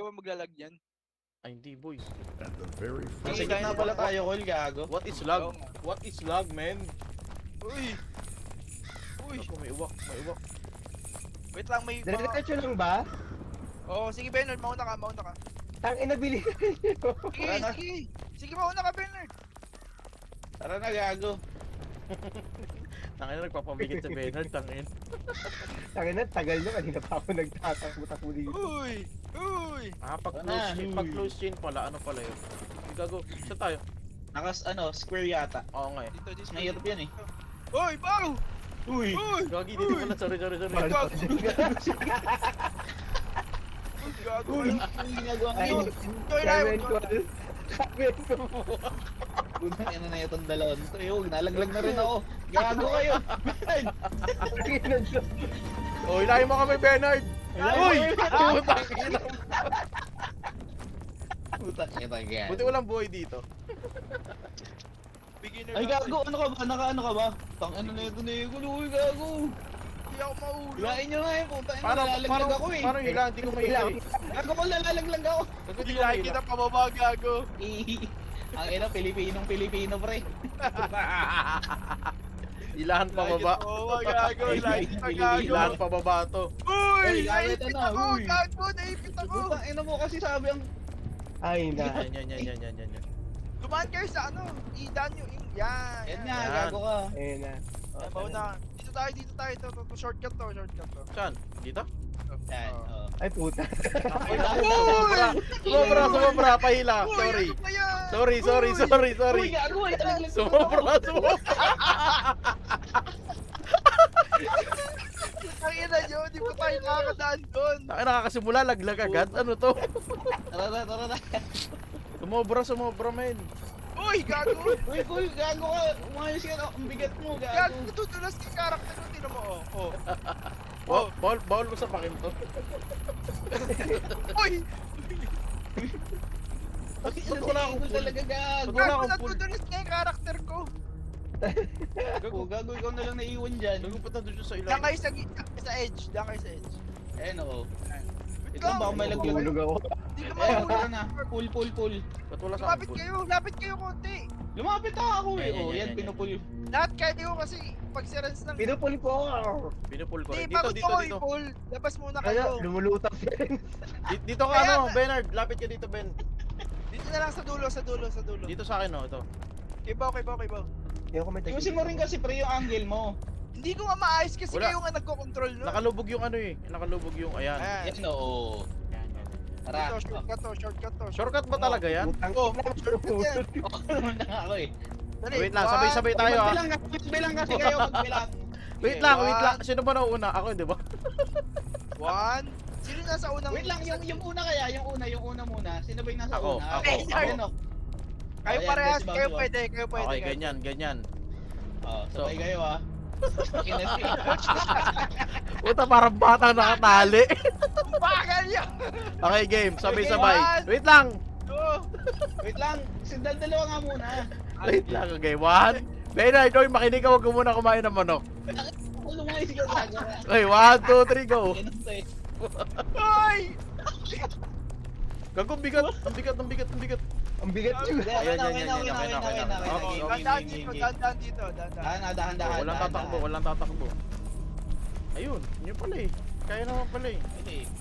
ka ba maglalag yan? Ay, hindi, boy. At the very Kasi first na pala tayo, Col, gago. What is Oo lag? nga. What is lag, man? Uy! Uy! Ako, may uwak, may uwak. Wait lang, may... Diretso lang ba? Oo, sige Bernard, mauna ka, mauna ka. Tangina bili. Sige, Wala na. sige! Sige, mauna ka Bernard! Tara na, gago. Tangin na, nagpapamigit sa Bernard, tangin. Tangina, tagal na kanina pa ako nagtatakbo-takbo dito. Uy! Uy! Ah, pag Wala close na. chain, pag close chain pala, ano pala yun? Ay, gago, saan tayo? Square yata. Oo nga eh. Dito. Mahirap yan eh. Uy, Pao! Uy! Uy! Gagi, dito pala, sorry. Mahal pa rin. Uy, gago Uy! ka lang. Ang ginagawa Ay, ko. Karen ko. Karen ko. Putang ina na itong dalawang to. Yung nalaglag na rin ako. Gago kayo. Tangina to. Oh, hilahin mo kami, Bernard! Uy! Putang ina. Putang ina yan. Buti walang buhay dito. Beginner Ay lang. gago, ano ka ba? Naka-ano ka ba? Tang ano na ito na yung uy gago. Hindi ako maulog. Hilain nyo nga eh, putang ina, Parang, nalalaglag ako eh. parang hila, hindi ko mahila eh. Gago ko, nalalaglag ako. Gago, hindi ko Hilahin mahila. kita pababa, gago. Ang ina, Pilipinong pre. Hilahan pa baba. Oo, gago. Hilahin kita, gago. Hilahan pa baba to. Uy! Uy, kaya Naipit ito na, ako! uy. Gago! Naipit ako! Putang ina mo kasi sabi ang... Ay na. Yan. Dumaan kayo sa ano? Idan nyo. Yan. Yan nga, Yan. gago ka. Ayun na. Yan, mauna. Dito tayo. Ito. Shortcut to. Saan? Dito? Yan, Oh. oh. Ay puta. Uy, gago. Sumobra, pahila. Uy, Sorry. ano ba yan? Sorry. Uy, gago, nalaglag ako. Sumobra. Ang ina nyo, di pa tayo nakakadaan doon. Ay, nakakasimula, laglag agad. Ano to? Tara na. Sumobra, men. Uy, gago! Uy, gago ka. Umayos ka na. Ang bigat mo, Gago, gago. tutulas yung karakter mo. Tino mo, oh. Bawal mo sa pakin to. Uy! Bakit Ba't wala akong ko full? talaga gago? Wala Gago, akong full. natutulas na yung karakter ko. Gago, ikaw na lang naiwan dyan. Nagupot na doon siya sa Diyan ilalim. kayo sa edge. Ayan, oo. Ito Ikaw, baka may laglag. Hulog ako. Di ka Ayan, mahulog. tara na. Pull. Ba't wala sa Lapit akin? lapit kayo konti. Lumapit na ako eh. Yan, Oh, yan, yan, yan. pinupul. Lahat kayo kasi pag si Renz ng... Pinupuli ko. Pinupul ko. Hindi, Dito, bago dito. ko i-pull. Labas muna Kaya kayo. lumulutang si Ren. Dito ka Kaya ano, nga. Bernard. Lapit ka dito, Ben. Dito na lang sa dulo. Dito sa akin, oh. Ito. Kibaw. Hindi ako may Ayusin mo rin kasi pre yung angle mo. Hindi ko nga maayos kasi Wala. kayo nga nagko-control nun. Nakalubog yung ano eh. Nakalubog yung, ayan. Ayan. Yan, oo. Tara. Ito, shortcut to. Shortcut ba talaga yan? Oh, shortcut yan. Oo naman na nga ako eh. Dali, Wait lang, one, sabay-sabay tayo ah. Magbilang kasi kayo, magbilang. Wait Sige, lang. one. Sino ba nauuna? Ako, di ba? One. Sino nasa unang... Wait lang, yung una kaya, yung una muna. Sino ba yung nasa Ako, una? ako, Ayan, ako. oh. Kayo Ayan, parehas, si kayo Bago. pwede. Okay, ganyan. Oh, sabay So- kayo ah. Puta, parang batang nakatali. Bagal yan! Okay, game. Sabay-sabay. One. Wait lang. Two. Wait lang, dalawa nga muna. Wait lang. Okay, one. Bernard, oy, makinig ka. Huwag ka muna kumain ng manok. Ako lumayos ka talaga. Okay, 1, 2, 3, go. Yan ang say. Ay! Gagong bigat. Ang bigat. Ang bigat yun. Ayan, Okay yan. na. Okay na. Dahan dito. Dahan. Walang tatakbo. Ayun, yun pala eh. Kaya naman pala eh.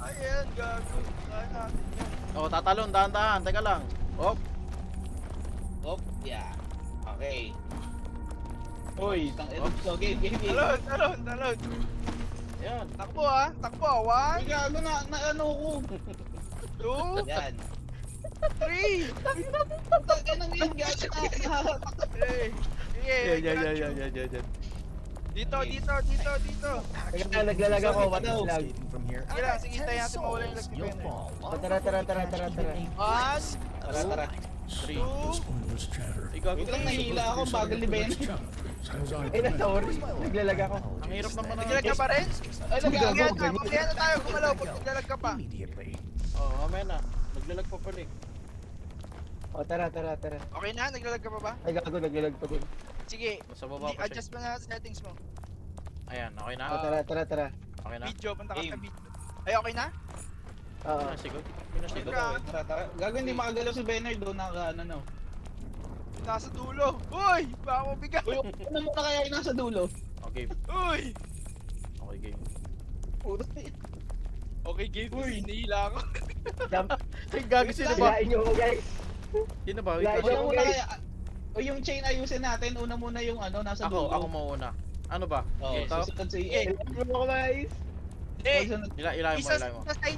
Ayan, gago. Kaya natin yan. Oh, tatalon, dahan-dahan. Teka lang. Oh, Oh, yeah. Okay. Uy, so game. Talon. ayan. Takbo ah. One, Uy, gago na ano ko. two, Yan. three. Tagay nang yan, gago na. Hey. Sige, Yan. Dito. Teka, naglalag ako. What is lag? Sige lang, sige, tayo natin mawala yung lag ni Ben. Tara. One, Tara. 3. two, Ikaw, Wait lang, nahihila ako, bagal ni Ben. Ay, sorry. Naglalag ako. ang hirap naman na. naglalag ka pa rin? Ay, nag-gago. Mamaya na tayo gumalaw pag naglalag ka pa. Oh, mamaya na. Naglalag pa pala eh. O, tara. Okay na? Naglalag ka pa ba? Ay, gago, naglalag pa din. Sige, Nasa baba pa siya. adjust mo na settings mo. Ayan, okay na? O, tara. Okay na? Video, punta ka sa Game. video. Ay, okay na? Oo. Pinasigot. Pinasigot. Tara. Tara, tara. Gago, hindi makagalaw si Bernard doon naka ano no. Nasa dulo. Uy! Baka mabigat. Uy, ano muna kaya yung nasa dulo? Okay. Uy! Okay, game. Puta. Okay, game. Uy. Hinihila ako. Jump. Ay, gago sino ba? Hilain nyo ko guys. Sino ba? Wait Wala, lang. Una Ayun, muna guys. kaya. O yung chain ayusin natin. Una muna yung ano nasa dulo. Ako mauuna. Ano ba? Oh, Ito? susunod si Okay. Hilain mo ko guys. Eh, Susunod. Ilay mo, isa ilay mo. sa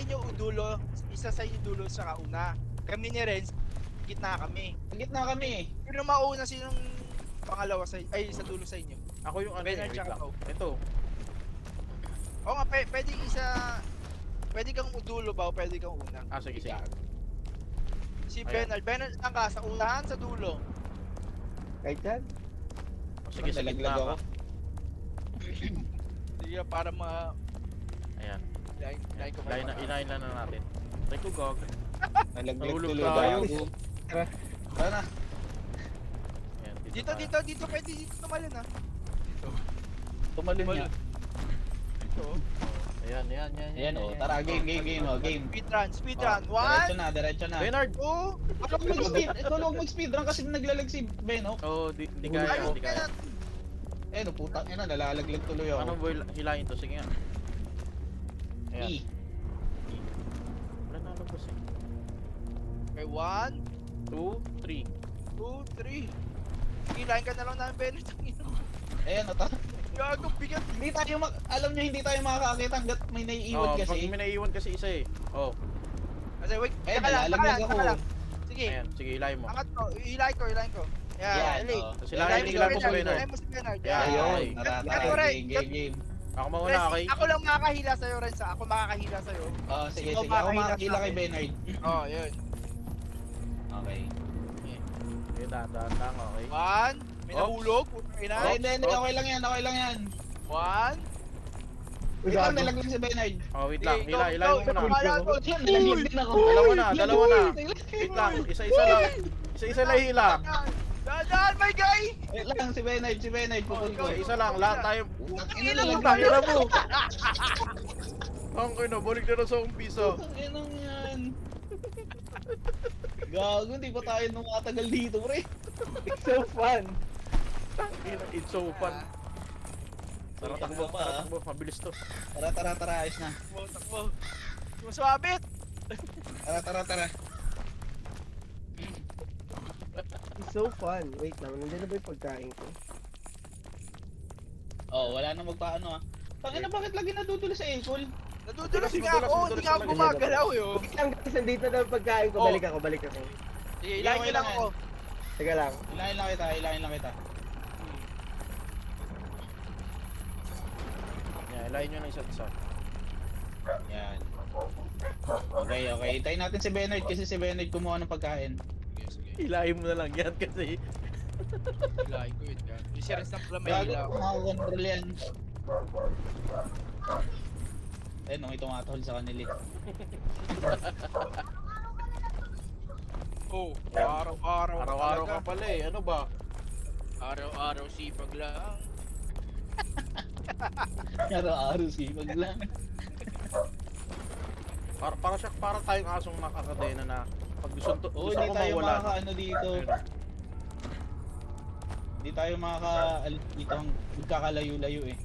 inyo udulo, isa sa inyo dulo sa kauna. Kami ni Renz, gitna kami. Sa gitna kami. Sino mauna, sinong pangalawa sa sa dulo sa inyo? Ako yung ano Bernard wait tsaka lang. Pao. Ito. Oo nga, pwede isa, pwede kang udulo ba o pwede kang una? Ah, sige, sige. Si Ayan. Bernard ang ka, sa unahan, sa dulo. Kahit yan. O, sige, sa Nalaglag gitna ako. ka. Sige, para Ayan. Lain ko Ilayin na natin. Try ko gog. Nalaglag Nahulog tuloy tayo. gago. Tara na. Ayan, Dito, tayo. dito, pwede dito tumalon ah. Tumalun niya. Dito. Ayan. Ayan oh, tara game oh, game. Speedrun. Diretso 1, na, diretso na. Bernard! 2, Ikaw mag-speed, ikaw huwag mag-speedrun kasi naglalag si Ben, oh. Oh, di ay, kaya, di kaya. Eh, no, putang ina, nalalaglag tuloy Ano ako. boy, hilahin to? Sige nga. Ayan. E. Wala na labas eh. Okay, 1, 2, 3. 2, 3. Kilain ka na lang namin, Bennett. Ayan, oh, Gago, bigat. hindi tayo alam nyo, hindi tayo makakakita hanggat may naiiwan Oh, pag kasi. may naiiwan kasi isa eh. Oh, Kasi wait, Eh, saka lang, nalalaglag ako. saka lang. Sige, ayan. Sige, hilahin mo. angat ko, hilahin ko. Yan, Yan, oh. Tapos Hilahin hilahin mo si Bernard, Bernard. hilahin mo si Bernard. Yan. Yan. Ayun, Okay. tara, Cut tara, right. game. Ako mauna, Renz, okay? Ako lang makakahila sa'yo, Renz. Ako makakahila sa'yo. Oh, sige, Ikaw sige. Ako makakahila makakila sa kay akin. Bernard. Oh, yun. Okay. Okay, dahan lang, okay. 1, may Oh. nahulog. Ina. Ay, hindi, okay lang yan, okay lang yan. 1. Uy, Ikaw, gago. nalaglag si Bernard. Oh, wait lang. Hilahin mo muna. Yan, nalaglag din ako. Dalawa na. Wait lang, isa-isa lang. Isa-isa lang hila. Dadaan, my guy! Wait lang, si Bernard, pupul ko. Isa lang, lahat tayo. Ina lang Putang ina mo. Ang ina, balik na sa umpisa. Inang yan. Gago, hindi pa tayo nung matagal dito, pre. It's so fun. It's so fun. Tara, Takbo pa, ah. takbo, mabilis to. Tara, ayos na. Takbo. Maswabit! Tara. It's so fun. Wait lang, nandiyan na ba yung pagkain ko? Oh, wala nang magpaano ah. Tangina, bakit lagi nadudulo sa aircall? Nadudulas nga Madulas ako, hindi nga ako talaga. gumagalaw yun. Wait lang guys, nandito na yung pagkain ko. Oh. Balik ako. Sige, ilahin Okay niyo lang lang ako. Teka lang. Hilahin lang kita. Yan, hilahin nyo na isa't isa. Yan. Okay. Hintayin natin si Bernard kasi si Bernard kumuha ng pagkain. Sige. Hilahin mo na lang yan kasi. Ilahin ko yun. Yung series ng pula may Gago, ilaw. makakontrol yan. Eh, nung ito matahol sa kanila. Oh, araw-araw Araw-araw ka pala eh, ano ba? Araw-araw sipag lang. Araw-araw sipag lang. Para tayong asong nakakadena na pag gusto Oo, gusto hindi ko tayo mawalan. makakaano dito. Ayun. Hindi tayo dito magkakalayo-layo eh.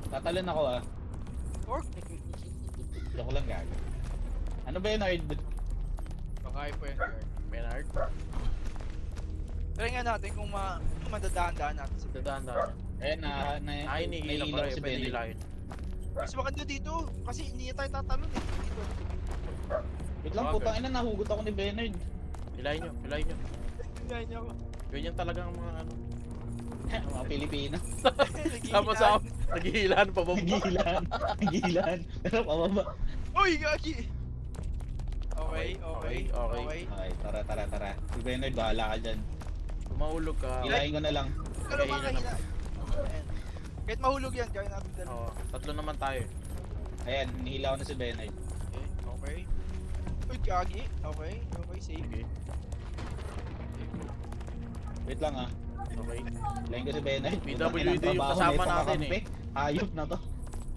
Tatalon ako ah. Or, Joke lang gago. Ano Bernard? baka po yun. Bernard, Try nga natin kung madadaan-daan natin sa dadaan-daan. Ayan na Ay, iniilang pala eh, si pwede Bernard. hilahin. Mas maganda dito, kasi hindi tayo tatalon eh. Dito. Wait lang, putang ina, nahugot ako ni Bernard. Hilahin nyo. Hindi niya ako. Ganyan talaga ang mga ano. Mga Pilipino. Sama-sama, naghihilaan pa ba? Nagilan. Pero pababa. Uy, gagi! Okay. Okay, tara. Si Bernard, bahala ka dyan. Mahulog ka. Hilahin ko na lang. Pero makahila. Ayan. Kahit mahulog yan, gawin natin dalawa. Oo, tatlo naman tayo. Ayan, nihila ko na si Bernard. Okay. Uy, gagi. Okay, safe. Sige, Wait lang ah. okay. Hilahin ko si Bernard. PWD Putang ina, yung trabaho kasama na itong natin kakampi. Hayop na to.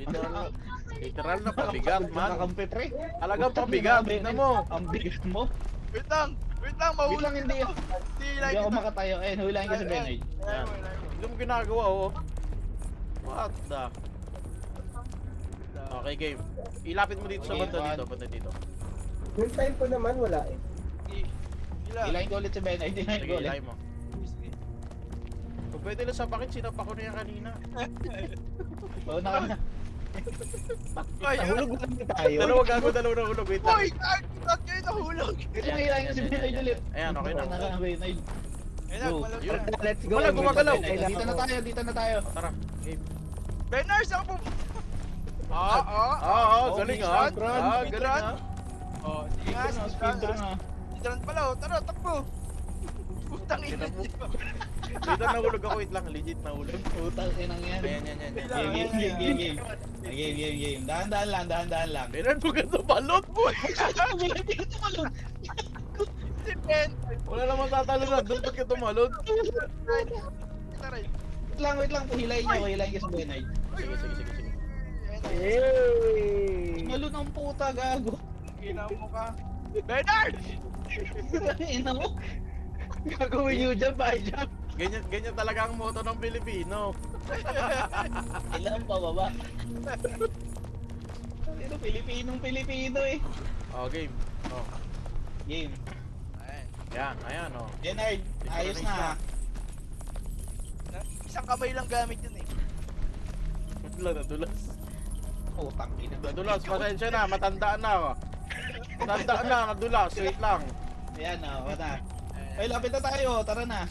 Literal na pabigat, man. Nakakampi, pre. Talagang pabigat, tignan mo. Ang bigat mo. Wait lang, Wait mahulog lang, hindi. Hindi Hindi ako makatayo. Ayun, hulaan ka sa Benoid. Yan. Hindi mo ginagawa, oh. What the? Okay, game. Ilapit mo dito sa Okay, banda one. dito, banda dito. Yung time ko naman, wala eh. Hilahin ko ulit sa Benoid. Hilahin Sige, ko ulit. ilay mo. Kung pwede lang sa bakit, sinapa ko na yan kanina. Oo, na. Nahulog lang tayo. Dalawa gago, dalawa na hulog. Wait lang. Uy! Bakit kayo nahulog? Hilahin ko si Benoid ulit. Ayan, okay na. Benoid. Ayun na, Go. malog Yun. na. Let's go. Wala, gumagalaw. Dito na tayo, dito na tayo. Tara, game. Bernard, saan po? Galing Oh, ah. speedrun, Galing ah. Oh, sige nga, Speedrun na. Speedrun pala, oh. Tara, takbo. Putang ina. Dito nahulog ako, wait lang. Legit nahulog. Putang inang yan. Ayan, yan, yan, yan. Game. Dahan-dahan lang. Bernard, huwag ka tumalot. Si Ben. Wala namang tatalo na. Doon ba't ka tumalot? Tara. Wait lang. Hilahin niyo sa Benoid. Sige, sige, sige, sige. Yay! Malo ng puta, gago. Ina mo ka. Bernard! Ina mo. Gagawin nyo dyan, pa-jump. Ganyan talaga ang moto ng Pilipino. Ilan pa baba? Pero Pilipino eh. Oh, game. Oh. Game. Ayan, oh. Bernard, ayos na. Isang kamay lang gamit yun eh. Nadulas. Putang ina. Nadulas, pasensya na. Matandaan na ako. Matandaan na, nadulas. Wait lang. Ayan na, wala. Ay, lapit na tayo. Tara na.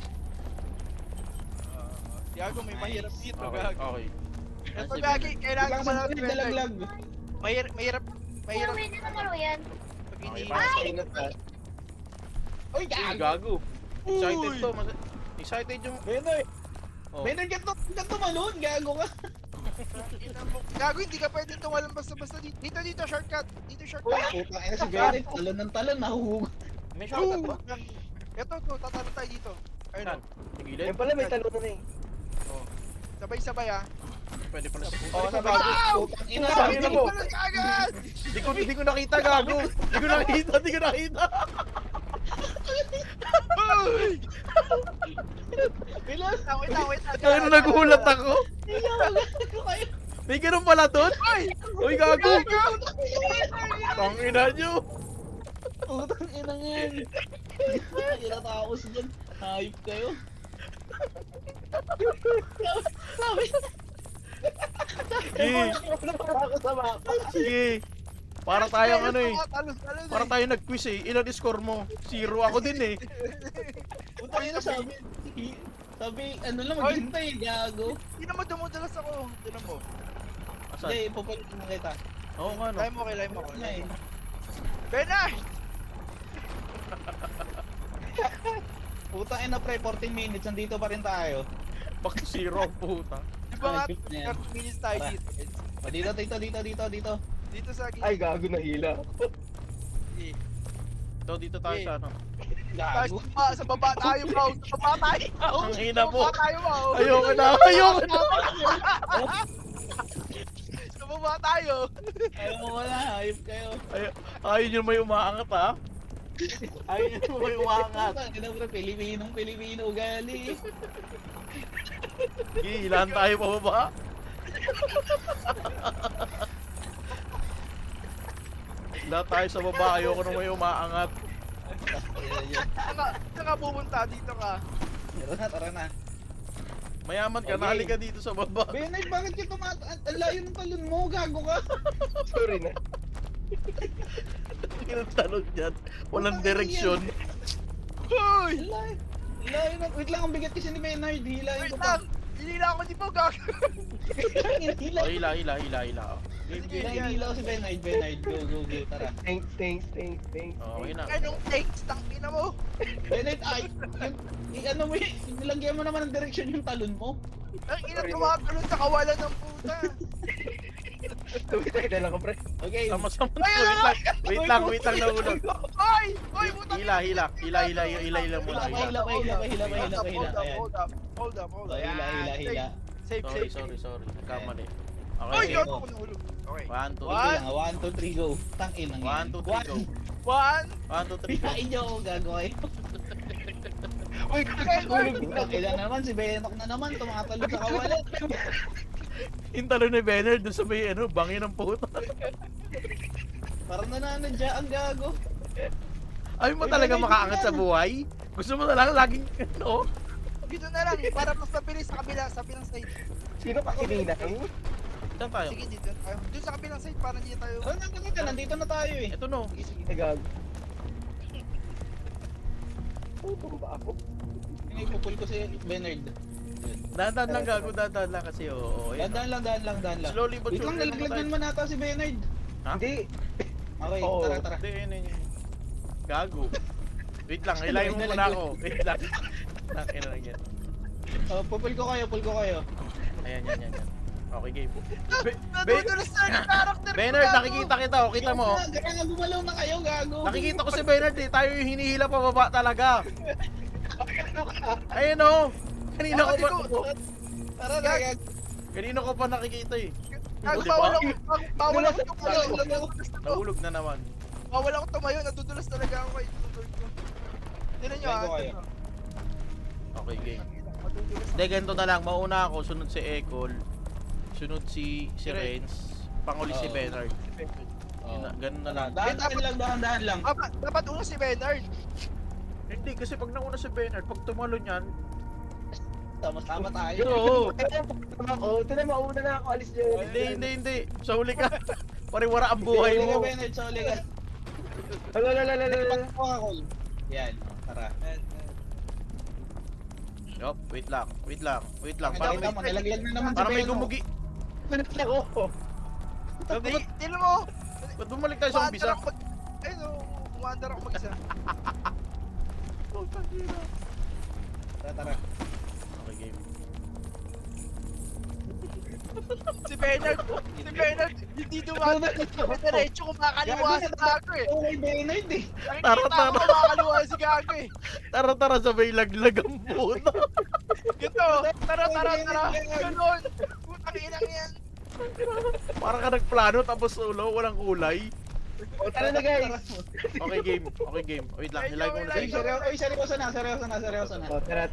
Gago, may mahirap dito, Okay, gago. okay. Ito, Gagi, kailangan ko Biglang lang sa dalaglag. Mahirap Pwede na laro yan. pag Okay, iniisip. Uy, Uy, gago. gago. Excited to. Excited yung... Bernard, Oh. Bernard, ganito malun. Gago ka. Gago, hindi ka pwedeng tumalang basta-basta dito. Dito, shortcut. Dito, Uy, shortcut. putang ina si Bernard. Talon ng talon. Nahuhugod. May shortcut ba? Ito, tatalo tayo dito. Saan? Ayun, Sa gilid? Yan pala, may talon na eh. sabay-sabay ah. Pwede pala sa... Oo, Pwede sabi sa ko. gago. Putang ina. Putang ina mo. Agad! Hindi ko nakita gago. Hindi ko nakita. Uy! Bilang. Wait lang. Kaya nung nagulat ako. Gago kayo. May ganun pala doon? Uy! Uy, gago. Tangina nyo. Putang ina yan. Tinataos dyan. Hayop kayo. Sabi. Sige. Ako sa mapa. Sige. Para tayong ano eh. Talos Para tayo nag-quiz eh. Ilan score mo? 0 ako din eh. Putang ina sabi. Sabi, ano lang, Oy. maghintay, gago. Hindi naman dumudalas ako. Tinan mo. Asan? Hindi, pupulit mo kita. Oo nga no. Lime mo. Ano eh. Bernard! Putang ina pre, 14 minutes, nandito pa rin tayo. Bakit 0 ang puta? Di ba nga, Ay, na yan. 30 minutes tayo Tara. dito. Dito. Dito sa Ay, gago na hila. Sige. Dito tayo sa ano. Tayo Gago. sa baba tayo, bro. Sa baba tayo. Ang hina mo. Sa baba tayo, bro. Ayoko na. Sa baba tayo. Ayaw mo wala, hayop kayo. Ayaw nyo may umaangat ha. Ayaw nyo may umaangat. Putang ina pre, Pilipino ugali. Sige, ilan tayo pababa. Lahat tayo sa baba. Ayoko na may umaangat. Saka pupunta dito ka. Tara na. Mayaman ka, Okay. nahali ka dito sa baba. Bernard, bakit ka ang layo ng talon mo? Gago ka. Sorry na. Ang talon dyan. Walang direksyon. Hoy! Layo ng... Wait lang, ang bigat kasi ni Bernard. Hilahin Wait ko pa. lang. Hinila ako di po, gag. Oh, hila. Hila si Bernard. Go. Tara. Thanks. Oh, okay na. Anong takes? Tangina mo. Bernard, ay! Ano mo yun? Nilagyan mo naman ng direksyon yung talon mo. Ang ina tumatalon sa kawalan ng puta. Tumitay na lang ko, pre. Okay. Sama-sama. Ayun, Wait lang nahulog. Hoy! Hoy, puta. Hila muna. Hila. Hold up. Hila. Safe. Sorry. Nagkamali. Ay, Okay, yun go. ako nahulog. Okay. 1, 2, One. Lang, 1, 2, 3, go. Tangin lang 1, 2, 3, go. 1. 1, 2, 3, go. Pinain niyo ako, gago kayo. Uy, Benard! Ilan na naman, si Benok na naman, tumatalo sa kawalan. Yung talo ni Benner doon sa may ano, bangin ng puto. Parang nananadya ang gago. Ay mo Uy, talaga Benner, makaangat sa yan. buhay? Gusto mo na lang laging ano? Dito na lang, para mas mabilis sa kabilang side. sino pa kinina? Saan tayo? Sige, dito tayo. Doon sa kabilang side, para hindi tayo... Oh, nandito na tayo eh. Ito no. Sige, sige. Nagag. Tumba ako. Ipupul ko si Benard. Dahan lang gago, dahan lang kasi oo. Ayun, Daan lang. Slowly but Wait lang, surely nalaglag naman naman ata si Benard. Ha? Hindi. Okay, Oo. tara. Hindi, yun. Gago. Wait lang, hilahin mo muna ako. Wait lang. Takin na lang yan. Oh, pupul ko kayo. Ayan. Okay, game. Nadudulas na yung character ko, Bernard, gago. nakikita kita, oh. Kita mo. oh. Kaya nga gumalaw na kayo, gago. Nakikita ko si Bernard eh. Tayo yung hinihila pa baba talaga. Ayun oh. Kanina ko pa. Tara na, gago. Kanina ko pa nakikita eh. Gago, Diba? bawal ako tumayo. Nahulog na naman. Bawal ako tumayo, nadudulas talaga ako kay Lord ko. Tignan nyo Gago kayo. Okay, game. Madudulas Hindi, ganito na lang. Mauna ako, sunod si Ecol. Sunod si Renz. Panguli si Oo. Bernard. Oh. Ganun na lang. Dahan lang. Dapat una si Bernard. Hindi, kasi pag nauna si Bernard, pag tumalon yan, Tama tayo. oo. Oo, ito na mauna na ako. Alis dyan. Hindi. Sa huli ka. Pariwara ang buhay Soli ka, mo. Benard, soli ka. Lalalala. Yan, tara. Yup, wait lang. Para nalaglag na naman si Para may Benok. gumugi. Minutes lang ako. Tignan mo. Ba't bumalik tayo sa umpisa? Ayun o, umaandar ako mag-isa. Tara. Okay, game. Si Bernard, hindi dumaan. Diretso kumakaliwa sa Gago eh. Okay, Benard eh. Tara. Nakikita ko kumakaliwa si Gago eh. Tara, sabay laglag ang puto. Ito, tara. Ganon. Putang inang yan. Para ka nagplano tapos ulo, walang kulay. O, tara na guys. Okay, game. Wait lang, hilay ko muna sa Ay, isa. Seryoso na. O, tara.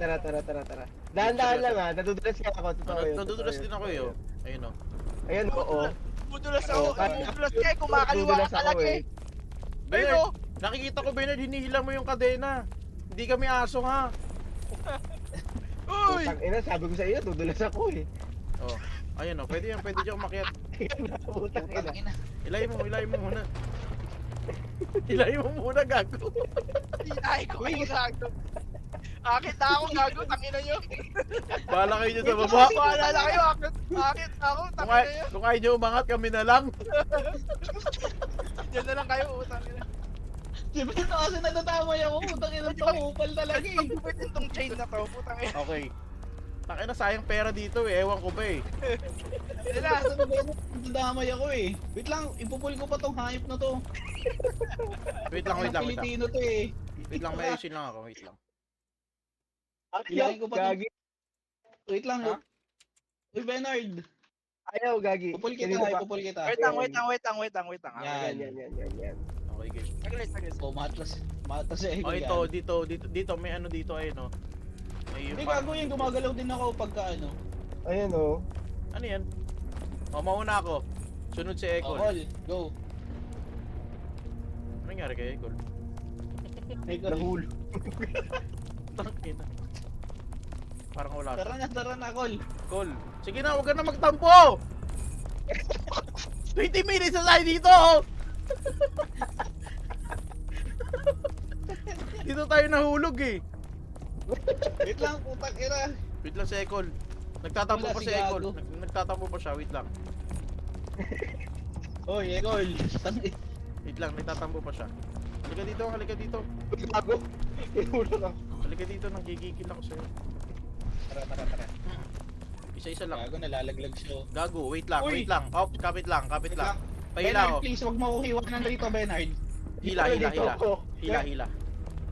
Dahan-dahan lang ha. Nadudulas ka ako. Totoo yun. Nadudulas din ako eh. oh. Ayun oh. Ayan, oo. Dudulas ako. Dudulas ka eh, kumakaliwa Nadudulas ka ako talaga eh. Bernard, Ayun, oh. nakikita ko Bernard, hinihila mo yung kadena. Hindi kami aso ha. Uy! Putang ina, sabi ko sa iyo, dudulas ako eh. Oh, ayun oh, pwede dyan umakyat. Putang ina. Ilay mo muna. Ilay mo muna, gago. Hinay ko yung Gago. Akit na ako Gago, tangina nyo. Bahala kayo dyan sa baba. Paalala kayo, akit na ako, tangina nyo. Kung ayaw nyo umangat, kami na lang. Diyan na lang kayo, tangina. Si Benard kasi natatamay ako. Putang ina to, upal talaga eh. Pagkupit itong chain na to, putang ina. Okay. Takina, sayang pera dito eh. Ewan ko ba eh. Yan na. Kasi natatamay ako eh. Wait lang, ipupul ko pa tong hype na to. Wait lang. Pilipino to eh. Wait lang, may ayusin lang ako. Wait lang. Ilahin ko pa to. Gagi. Wait lang. Ha? Uy, Benard. Ayaw, Gagi. Pupul Kanina pa. kita. Wait lang. Yan. Okay, game. Saglit. Oh, matlas sa ego Oh, yan. dito, may ano dito, ayun oh. May Hindi, gago yung gumagalaw din ako pagka ano. Ayan o. Ano yan? Oh, mauna ako. Sunod si Ecol. All, go. Ano nangyari kay Ecol? Ego. Nahulog. Tangina. Parang wala siya. Tara na, Col. Col. Sige na, huwag ka na magtampo! 20 minutes na tayo dito! Dito tayo nahulog eh. Wait lang, putang ina. Wait lang si Ecol. Nagtatampo Wala pa si si Ecol. Gago. Nagtatampo pa siya, wait lang. Oy, Ecol. Wait lang, nagtatampo pa siya. Halika dito. Gago. Nahulog ako. Halika dito, nanggigigil ako sa'yo. Tara. Isa-isa lang. Gago, nalalaglag siya. Gago, wait lang. Uy! Oh, kapit lang. Wait lang. Pahila ako. Benard, please, wag mo ako hiwanan rito, Benard. Hila. Dito ako. Hila.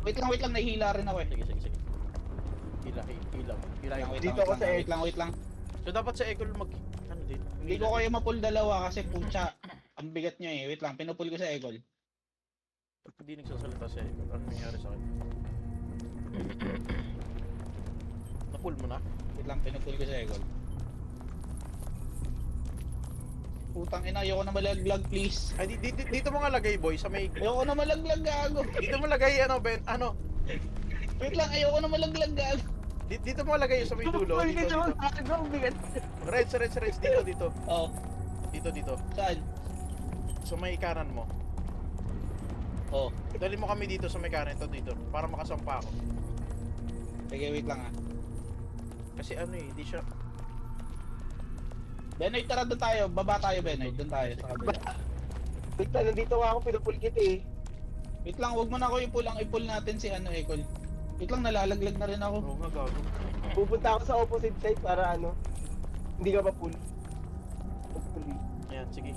Wait lang, nahihila rin ako eh. Sige. Hila. Wait Dito ako sa wait lang. So dapat sa Ecol Ano din? Hindi ko kayo mapul dalawa kasi putya. Ang bigat nyo eh. Wait lang, pinupul ko sa Egol. Ba't hindi nagsasalita siya? Ano nangyari sa akin? Napul mo na? Wait lang, pinupul ko sa Egol. Putang ina, ayoko na malaglag please. Ay, dito mo nga lagay, boy, sa may... Ayoko na malaglag gago. Dito mo lagay, ano, Ben? Ano? Wait lang, ayoko na malaglag gago. Dito mo lagay sa may dulo. Dito. Reds, dito. Oh, Dito. saan? Sa may kanan mo. Oh, Dali mo kami dito sa may kanan. Ito dito. Para makasampa ako. sige wait lang ah. Kasi ano eh, hindi siya... Benoy, tara doon tayo. Baba tayo, Benoy. Doon tayo sa kabila. Wait lang, nandito nga ako, pinupul kita eh. Wait lang, wag mo na ako ipul. Ang ipul natin si ano, Egol. Wait lang, nalalaglag na rin ako. Oo nga, gago. Pupunta ako sa opposite side para ano, hindi ka pa pull. Hopefully. Ayan, sige.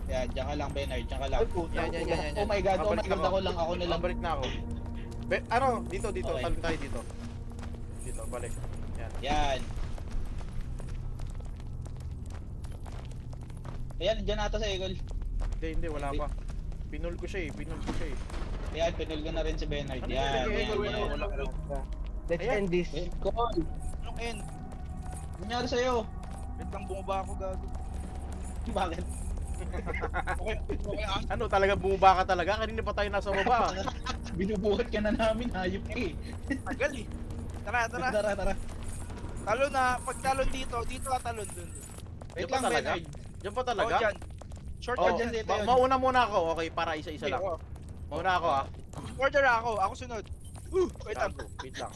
Yan, diyan ka lang, Benoy. Diyan ka lang. Ay, puta. Yan. Oh my god, Babalik ako lang, ako na lang. Babalik na ako. Ano? Dito. Okay. Talon tayo dito. Dito, balik. Yan. Yan. Ayan, dyan ata sa Egol. Hindi, wala pa. Pinul ko siya eh. Ayan, pinul ko na rin si Benoy. Ano Yan, yung Egol? yan. Wala. Let's Ayan. end this. Call. Anong end? Nangyari sa'yo? Wait lang, bumaba ako gago. Bakit? Okay, Ano, talaga bumaba ka talaga? Kanina pa tayo nasa baba. Binubuhat ka na namin, hayop ka eh. tagal eh. Tara. Tara. Talon na, pag talon dito ka talon dun. Wait Diyan pa lang, talaga? Benoy. Diyan pa Oh, talaga? dyan. Short Oh, order. dyan dito yun. mauna muna ako. Okay, para isa-isa lang. Oh, Mauna ako ah. order ako. Ako sunod. Wait lang. Gago.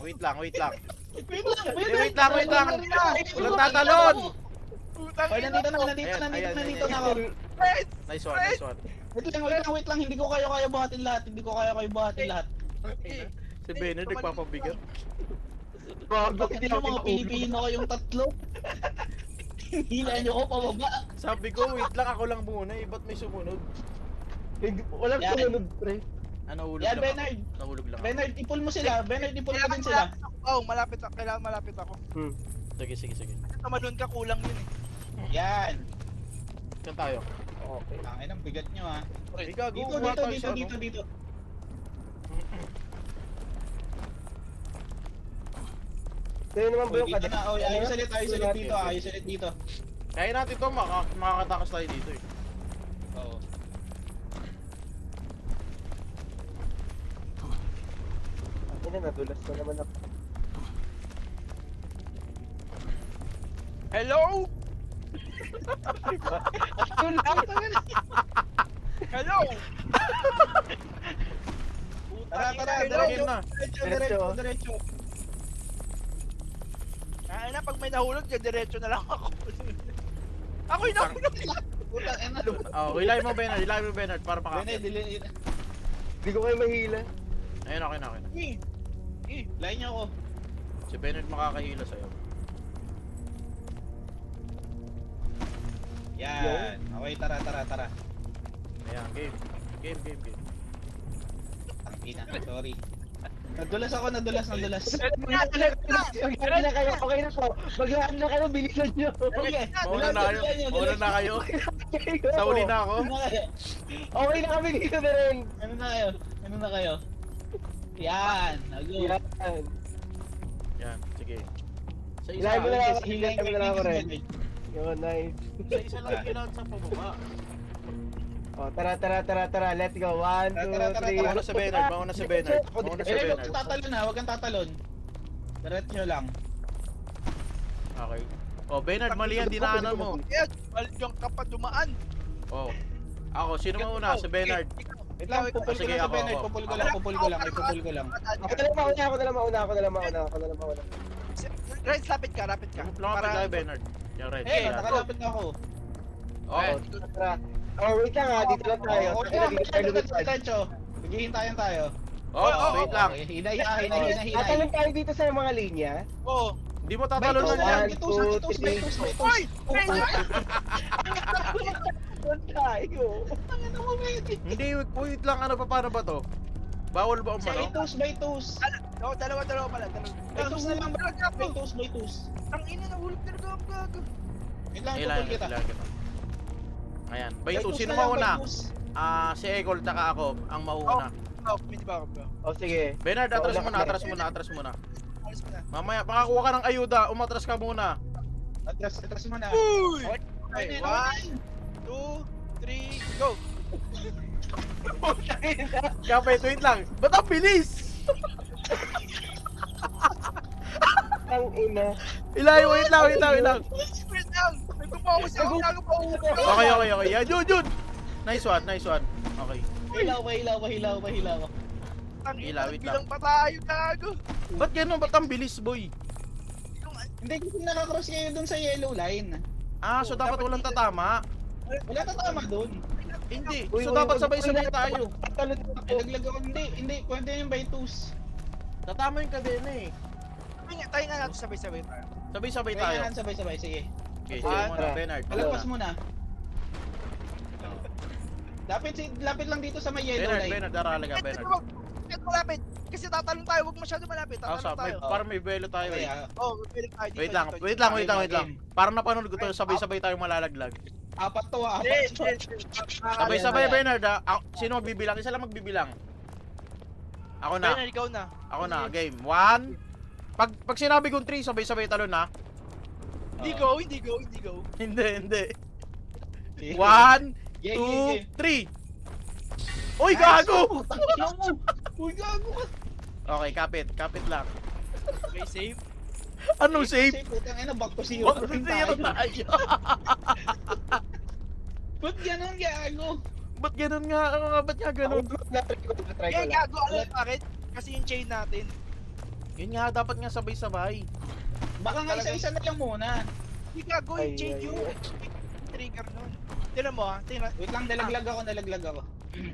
Wait lang. Wait lang. Wait lang. Walang tatalon! Putang Ay, ina. nandito na ako. Friends! Nice one. Wait lang. Hindi ko kayo buhatin lahat. Si Benner nagpapabigat. Bakit yung mga Pilipino kayong tatlo? Hila nyo ko pababa. Sabi ko, wait lang, ako lang muna eh. Ba't may sumunod? Walang Yan. sumunod, pre. Nahulog Yan, lang ako. Bernard. Nahulog lang ako. Bernard, ipul mo sila. Bernard, ipul mo din sila. Oh, malapit ako. Kailangan malapit ako. Sige. Tumalon ka, kulang yun eh. Yan. Saan tayo? Okay. Tangin ang bigat nyo ha. Hey, gago, Dito, kuha tayo sa ano? dito. Sa'yo naman ba Uy, yung dito na. Uy, ayos ulit dito. Natin. Ayos ulit dito. Kaya natin to, makakatakas tayo dito eh. Oo. Ano na, nadulas na naman ako. Hello? Ayun lang! Hello? Tara, Diretso na. diretso. Ay na, pag may nahulog, diretso na lang ako. Ako'y nahulog. Putang ina. Oh, ilay mo Bernard para Bernard, makakit. Hindi ko kayo mahila. Ayun, okay na. Lain nyo ako. Si Bernard makakahila sa'yo. Yan. Okay, tara. Ayan, game. Ang ina, sorry. Nadulas ako. Maglaan na kayo, okay na po. Maglaan na kayo, bilisan nyo. Okay. Mauna na kayo. Sa uli na ako. Okay na kami dito na rin. Ano na kayo? Yan. Nago. Yan. Yan, sige. Sa Ilahin mo na lang ako. Hilahin Ilahin mo na lang ako rin. Bernard. Yun, nice. Sa isa lang kailangan sa pababa. Oh, tara. Let's go. 1, 2, 3. Mauna si Bernard. Eh, huwag kang tatalon ha. Huwag kang tatalon. Diretso lang. Okay. Oh, Bernard, mali yan, dinaanan mo. Yan, malyang ka pa dumaan. Oh. Ako, sino mauna? Si Bernard. Wait lang, pupul ko Sige, lang sa ako. Bernard. Pupul ko lang. Ako na lang mauna. Ren, lapit ka. Lumapit tayo, Bernard. Yung red. Eh, Yan. nakalapit na ako. Okay. Tara. Oh, wait lang ha. Dito lang tayo. Dito tayo lumipad. Diretso. Maghihintayan tayo. Wait lang. Okay, hinay. Tatalon tayo dito sa mga linya. Oo. Hindi mo tatalon lang yan. May tus. Hoy! Doon tayo. Hindi, wait lang. Ano pa, paano ba to? Bawal ba umano? May tus. Oo, dalawa pala. May toast na lang ba? May toast. Ang ina, nahulog talaga ang gago. Wait lang, Kailangan tutol kita. kita. Ayan. May Bay 2, toast sino na lang, mauna? may toast. Si Egol, taka ako. Ang mauna. Hindi ba ako bro? O sige. Bernard, atras Wala muna, ka. atras muna. Alis mo na. Mamaya, makakuha ka ng ayuda. Umatras ka muna. Atras mo na. Uy! Okay, Okay, 1, 2, 3, go! Kapit, wait lang. Ba't ang bilis? Ang ina. Ilay, wait lang. Wait lang! May pumawas ako, gago pa ako. Okay. Yan, yun. Nice one. Okay. Hilaw pa. Ang Ilaw, ina, wait bilang pa tayo, gago. Ba't ganun? Ba't ang bilis, boy? Hindi kasi nakakross kayo dun sa yellow line. So dapat walang tatama? Wala tatama dun. Hindi. Uy, So uy, dapat uy, sabay-sabay uy, tayo. Talon ako. Nalaglag ako. Hindi. Pwede yung by twos. Tatama yung kadena eh. Tayo nga natin sabay-sabay tayo. Sabay-sabay tayo. Kailangan sabay-sabay. Sige. Okay, Ah, sige muna, tara. Bernard. Palagpas muna. Lapit lang dito sa may yellow line. Bernard, daralaga, Bernard. Ito malapit. Kasi tatalon tayo, huwag masyado malapit. Tatalon tayo. Parang may velo tayo Okay, eh. Pwede tayo dito. Wait lang. Parang napanood ko to, sabay-sabay tayo malalaglag. apat to. Sabay-sabay, Bernard ah. Sino magbibilang? Isa lang magbibilang. Ako na. Bernard, ikaw na. Ako na. Game. 1. Pag sinabi kong 3, sabay-sabay talon na. Hindi go. Hindi. 1, 2, Game. 3. Uy, gago! Uy, gago ka. Okay, kapit lang. Okay, safe. Anong safe? Putang ina, back to zero. Bakit zero tayo? Ba't ganun, gago? Ba't ganun nga? Ba't nga ganun? Na-try ko Kaya lang. gago, alam bakit? Kasi yung chain natin. Yun nga, dapat nga sabay-sabay. Baka nga isa-isa na lang muna. Hindi gago, yung Ay, chain ay, yung trigger nun. Tignan mo ha, tingnan. Wait lang, nalaglag ako.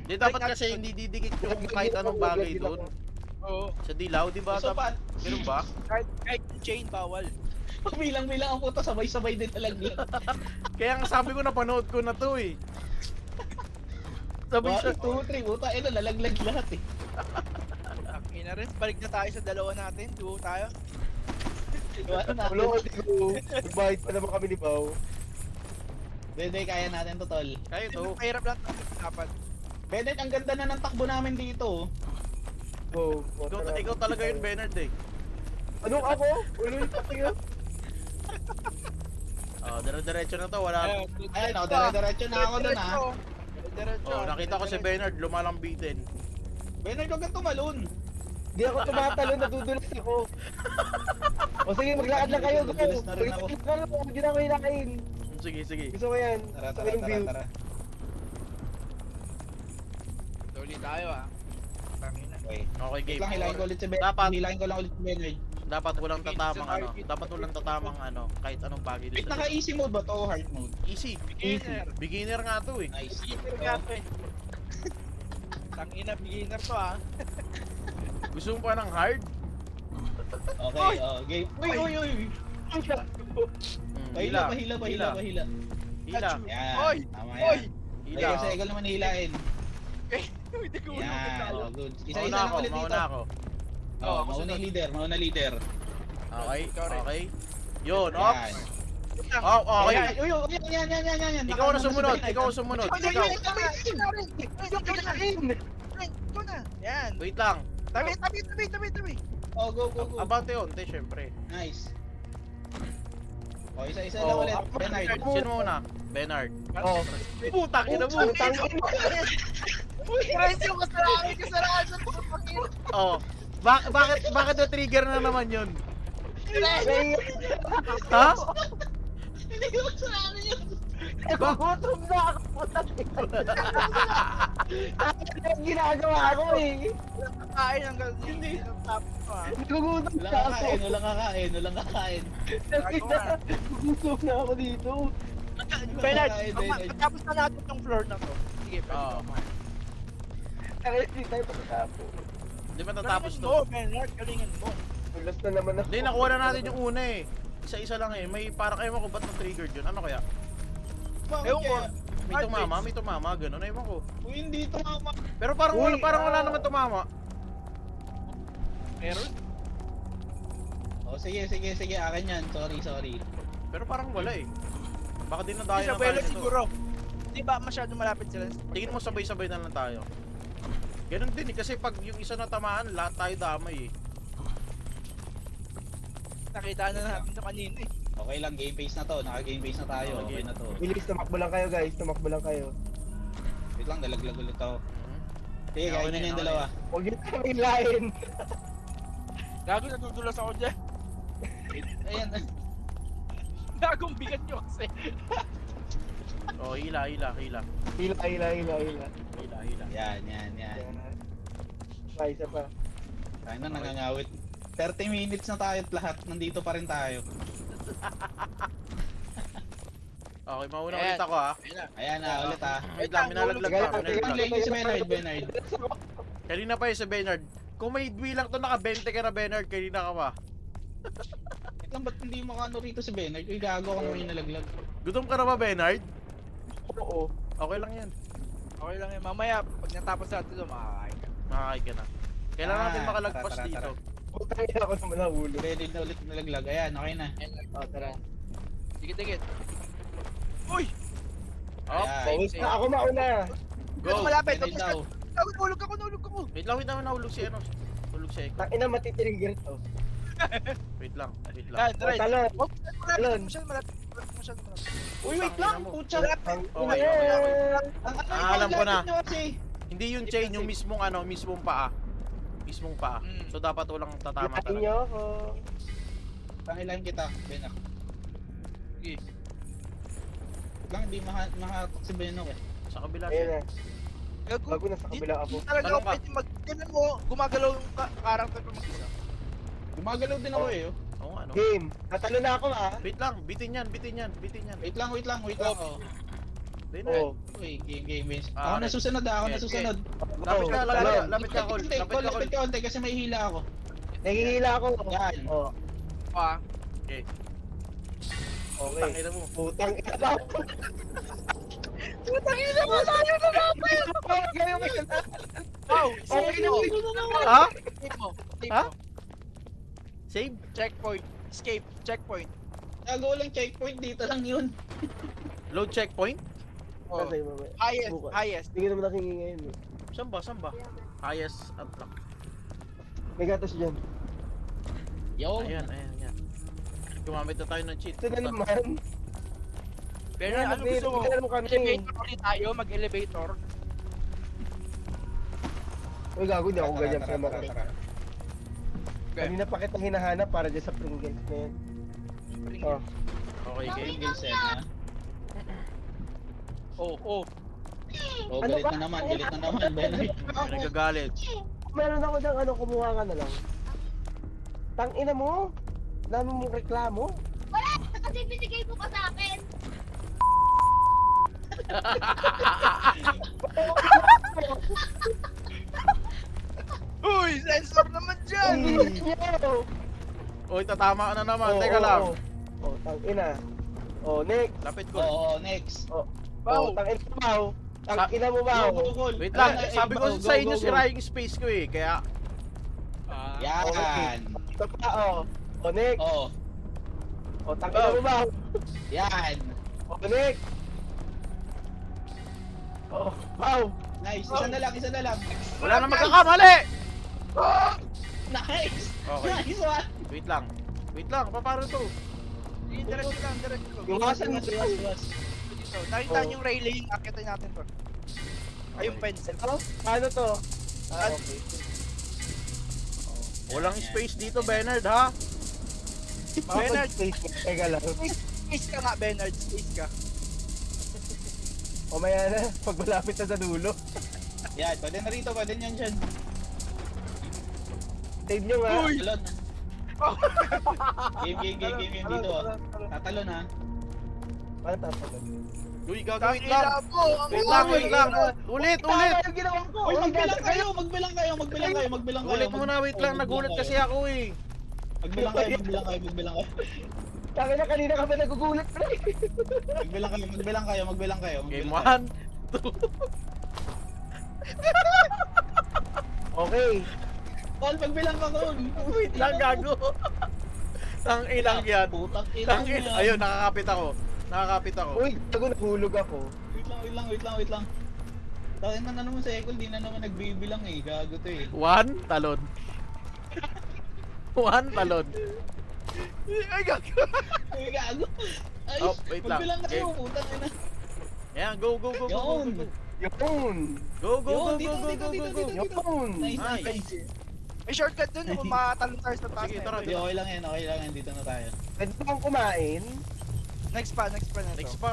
Di dapat kasi hindi didikit yung kahit anong bagay doon. Oo. Sa dilaw, di ba? So, pa, Ganun ba? Kahit yung chain, bawal. bilang ang puto, sabay-sabay din nalaglag. Kaya nga sabi ko napanood ko na to eh. Sabi 1, 2, 3, puta, lalaglag lahat eh. Ina rin, balik na tayo sa dalawa natin. Duo tayo. Ulo ko dito. Bayad pa naman kami ni Bao. Hindi, kaya natin to, tol. Kayo to. Mahirap lang tayo dapat. Bennett, ang ganda na ng takbo namin dito. Go. Ikaw talaga yun, Bernard eh. Anong ako? Ulo yung patinga. Oh, dire-diretso na to, wala. Ayan, dire-diretso na ako dun, ha. Diretso. Oh, nakita ko si Bernard lumalambitin. Bennett, huwag kang tumalon. Di ako tumatalo, nadudulas ako. O sige, maglakad lang kayo. Go. Nadudulas na rin ako. Maglakad lang ako, hindi na ako hinakain. Sige. Gusto ko yan. Tara, Gusto ko yung view. Tuloy tayo ah. Tangina. Okay. Okay, Wait game. lang, hilahin ko ulit si Bennett. Dapat. Hilahin ko lang ulit si Bennett. Dapat walang tatamang ano. Dapat walang tatamang ano. Kahit anong bagay Wait, dito. naka-easy mode ba to o hard mode? Easy. Beginner. Beginner nga to eh. Nice. Beginner natin. Tangina, beginner to ah. Gusto mo pa ng hard? Okay, game. Uy! Hila. Pahila. Hila. Yan, Oy! tama Oy! yan. Hila. Ayun, sa egal naman hilahin. Hindi ko Yan, oh, good. Isa-isa Mauna lang ako, ulit dito. mauna ako. Oh, mauna leader. Okay, Ikaw rin. okay. Yun, Yan. ops. Oh, okay. Yan. Uy, yan. Ikaw na sumunod, ikaw sumunod. Ikaw. Ito na. Yan. Wait lang. Tabi. Oh, go. Abante yun, te, syempre. Nice. Oh, isa-isa lang ulit. Bernard. Sino muna? Bernard. Oh. Putang ina mo. Friends yung kasalanan sa Oh. Bakit na trigger na naman yun? Ha? Hindi ko kasalanan yun. Nagugutom na ako. Ano yung ginagawa ko eh. kain hanggang hindi. Nagugutom na ako. Walang kakain. Nagugutom na ako dito. Bernard, Bernard. tapos na natin tong floor na to. Sige, pwede Oo. ka. Tara, hindi tayo pagkatapos. Hindi pa tatapos Galingan to. mo, Bernard, galingan mo. Ulas na naman ako. Hindi, nakuha na natin yung una eh. Isa-isa lang eh. May parang ewan ko ba't na-triggered yun. Ano kaya? Ewan ko. May tumama, ganun. Ewan ko. Uy, hindi tumama. Pero parang Uy, wala naman tumama. Meron? Oh, sige, akin yan. Sorry. Pero parang wala eh. Baka din na Hindi tayo sa na tayo Belo nito. siguro. Di ba masyado malapit sila? Tingin mo sabay-sabay na lang tayo. Ganun din eh, kasi pag yung isa natamaan, lahat tayo damay eh. Nakita na natin ito kanina eh. Okay lang, game base na to. Naka-game base na tayo. Okay na to. Bilis, tumakbo lang kayo guys, tumakbo lang kayo. Wait lang, dalaglag ulit ako. Mhm. Sige, Okay kain na, nyo yung okay dalawa. Huwag yun kami lain. Gago, natutulas ako dyan. Ayan. Gagong bigat nyo kasi. Oh, hila. Hila. Yan. Pa, isa pa. Kaya na, nangangawit. 30 minutes na tayo at lahat. Nandito pa rin tayo. Okay, mauna Ayan. ulit ako ha. Ayan na, ulit ha. Wait lang, minalaglag Sige, pa. sige, Ang lagi si Bernard. Kanina pa yun sa Bernard. Kung may bilang to, naka 20 ka na Bernard, kanina ka pa. Wait lang, ba't hindi mo kano rito si Bernard? Uy, gago ka naman yung nalaglag. Gutom ka na ba Bernard? Oo. Okay lang yan. Okay lang yun. Mamaya, pag natapos natin ito, makakain ka. Makakain ka na. Kailangan natin Ah, makalagpas tara. dito. Putang ina ako naman ang ulo. Ready na ulit nalaglag. Ayan, okay na. Oh, tara. Dikit-dikit. Uy! Oh, Ayan. Bawis na ako mauna. Go! go. Malapit! Bernard daw. Nahulog ako! Wait lang, nahulog si ano. Hulog si Eko. Tangina matitrigger to. Wait lang. Yan, Oh, right. talon. Talon. Masyado malapit. Uy, wait lang. Pucha. Okay. Alam ko na. Hindi yung chain, yung mismong ano, mismong paa. Mismong paa. Mm. So dapat walang tatama Hilahin talaga. niyo ako. Pangilan kita. Benak. Sige. Lang, hindi makatok si Benok eh. Sa kabila Ayun siya. na. Gago. Bago nasa kabila ako. Hindi talaga Talon ako ka. pwede tignan mo, gumagalaw yung character ko mag-isa. Gumagalaw din ako eh. Oh. Oo nga, ano. Game. Natalo na ako ha. Wait lang, bitin yan. Wait lang. Oh. Bernard. Oo. Uy, game. Ah, Ako nasusunod ako okay, nasusunod. Lapit ka, Talon. lapit ka, Col. Lapit ka, Col. Lapit ka konti kasi may hila ako. Nangihila ako. Yan. Oh. Ah, Okay. Okay. Tangina mo. Putang ina daw. putang ina mo, tayo na namin! Wow! Okay na. Ha? Save mo. Ha? Save? Checkpoint. Escape. Checkpoint. Gago lang checkpoint dito lang yun. Load checkpoint? Oh. Kasi mamaya. Bukas. Highest. Hindi ka naman nakingi ngayon eh. Saan ba? Highest unlock. May gatas dyan. Yo. Ayan. Gumamit na tayo ng cheat. Ito na naman. Pero Ayan, ano gusto mo? mag-elevator kami. Elevator ulit tayo, mag-elevator. Uy, gago, hindi ako ganyan sa mga. Tara. Kanina pa kita hinahanap para dyan sa Pringles na yan. Oh. Okay, game. Pringles eh, ha? Oh. Oh, Ano galit ba? na naman, Benay. Nagagalit. Meron ako dyan, ano, kumuha ka na lang. Tangina mo! Dami mong reklamo. Wala! Kasi binigay mo pa sa akin. Uy, sensor naman dyan! Oy, tatama ka na naman. Oh, Teka lang. Oh, tangina. Oh, next. Lapit ko. Oo, next. Oh, Wow. tangina mo, Bao. Tangina mo, Bao. Go. Wait lang, Ay, sabi ko go, sa inyo go, go. sira yung space ko eh. Kaya, Yan. Ito pa, oh. Oh, next. Oh, Oh, tangina mo, Bao. yan. Oh, next. Oh, Bao. Nice. Isa na lang. wala na magkakamali! Nice. Okay, Nice one. wait lang, paano to? Sige, diretso lang. Iwasan mo. Iwas. Dito. Nakita niyo yung railing, akitin natin to. Ay, yung fence. Ito? Paano to? Ah, okay. Walang space dito, Bernard, ha? Bernard. Space mo. Teka lang. Space ka nga, Bernard. Space ka. O maya na, pag malapit na sa dulo. Yan, pwede na rito, pwede nyan dyan. Save nyo nga. Uy! Talon. Game dito. Tatalon ha. Paano tatalon? Uy, gagawin lang. Tangina mo, ang Wait lang. Ulit. Tama yung ginawa ko. Uy, Ang magbilang ganda kayo, magbilang kayo. Ulit muna, wait lang. Nagulat kasi ako eh. Magbilang kayo. Taka na kanina ka ba nagugulat pre? Magbilang kayo. Game 1. Okay. Paul, pagbilang ka Paul. Wait lang, gago. Tang ilang yan. Putang Tang ilang yan. Ayun, nakakapit ako. Nakakapit ako. Uy, tago nahulog ako. Wait lang. Takin na naman sa Ekol, di na naman nagbibilang eh. Gago to eh. 1, talon. 1, talon. Ay, gago. Ay, gago. Ay, Oh, wait lang. magbilang kayo, Okay. putang ina. Ayan, go. Yun. Yun! Go. Dito. Yun! Nice. Nice. May shortcut dun kung makatalon tayo sa taas. Sige, na tara, yun. Di, okay lang yan. Dito na tayo. Pwede bang kumain? Next pa na to. Next pa.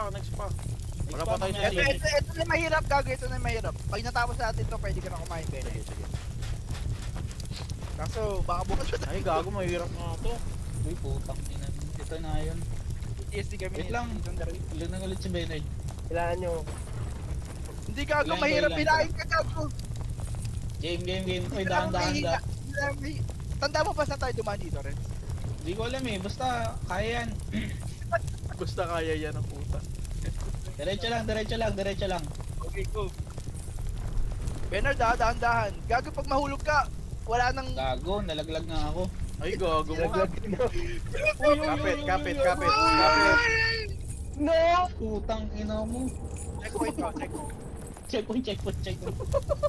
Wala pa tayo Next sa Ito, sige. ito na yung mahirap, gago. Ito na yung mahirap. Pag natapos natin to, pwede ka na kumain, Ben. Sige. Kaso, baka bukas pa Ay, gago, mahirap nga to. Uy, putang ina. Ito na yun. TSD kami. Wait lang. Ilan na ulit si Bernard. Kailangan nyo. Hindi gago, Ilan, mahirap ilan? pinain ka, gago. Game. Uy, Hindi dahan. naman mahina- hindi naman mahi- Tanda mo pa saan tayo dumaan dito, Ren? Hindi ko alam eh. Basta, kaya yan. Basta kaya yan ang puta. Diretso lang. Okay, go. Bernard, dahan-dahan. Gago, pag mahulog ka, wala nang... Gago, nalaglag na ako. Ay, gago mo. Laglag na. Kapit. No! Putang ina mo. Checkpoint ka, checkpoint. Checkpoint.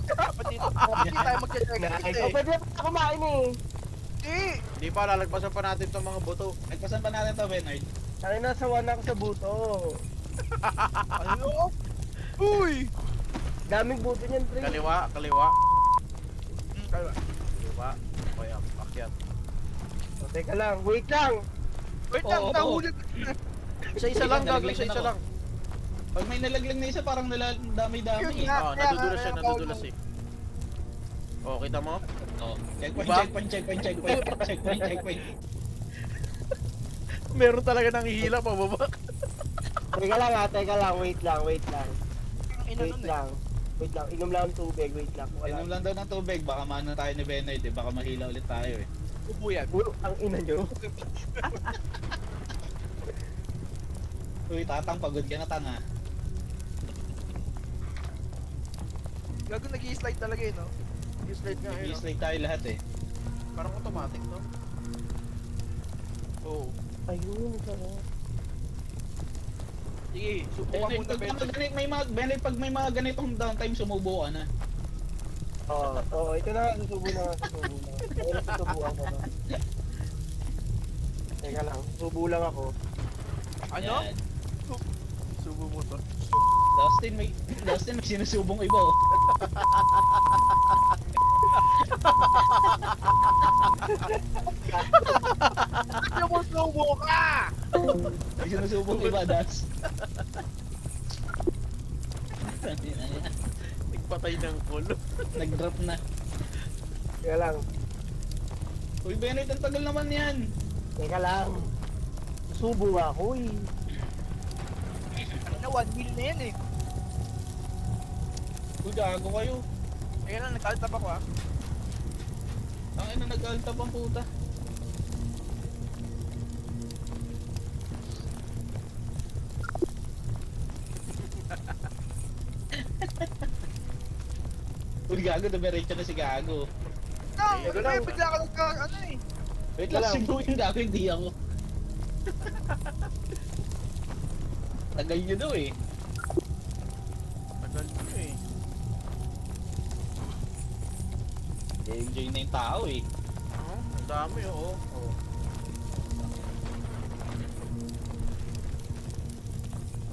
Dapat dito, hindi tayo magche-checkpoint Nice. eh. Oh, pwede pa kumain eh. Hindi! Di pa, lalagpasan pa natin itong mga buto. Nagpasan pa natin to, Bernard. Ay, nasawa na ako sa buto. Ano? Uy! Daming buto niyan, pre. Kaliwa. Kaliwa. Kaliwa. Okay, akyat. Oh, teka lang, wait lang. Wait lang, Oo. nahulog. Isa lang, gago. Nalaglag Isa na lang. Pag may nalaglag na isa, parang dami-dami Yun eh. nga. Oo, nadudulas eh. Oh, kita mo? Oh, Diba? checkpoint. Meron talaga nang ihila pababa. Teka lang, wait lang. Ina Wait nun eh. lang. Wait lang, inom lang ng tubig, wait lang. Inom lang daw ng tubig, baka maano tayo ni Bernard eh. Baka mahila ulit tayo eh. Ubo yan. Ang ina nyo. Uy, tatang, pagod ka na tanga. Gago, nag-i-slide talaga eh, no? Slide nga yun. Nag-i-slide tayo lahat eh. Parang automatic, no? Oo. Ayun, sarap. Sige, subukan Bernard, muna, pag Ben. Bernard, pag may mga ganitong downtime, sumubo ka na. Oo, ito na, susubo na. Ayun, susubuan ko na. Teka lang, susubo lang ako. Ano? Yan. Subo mo to. Dustin, may sinusubong iba oh. Ano mo subo ka? May sinusubong iba, Das. Nagpatay ng call. Nag-drop na. Teka lang, Uy, Bennett, ang tagal naman yan. teka lang. Susubo ako eh. Ano, 1 mil na yan eh. Uy, gago kayo. Kaya lang, nag-altap ako ah. Ang ina, nag-altap ang puta. Uy, gago, dumiretso na si gago. No, Teka ano lang. eh, bigla ka ano eh. Wait lang, Wala. si Bro yung gago, hindi ako. Tagal nyo daw eh. Tagal nyo eh. Enjoy na yung tao eh. Oo, ang dami oo. Oo.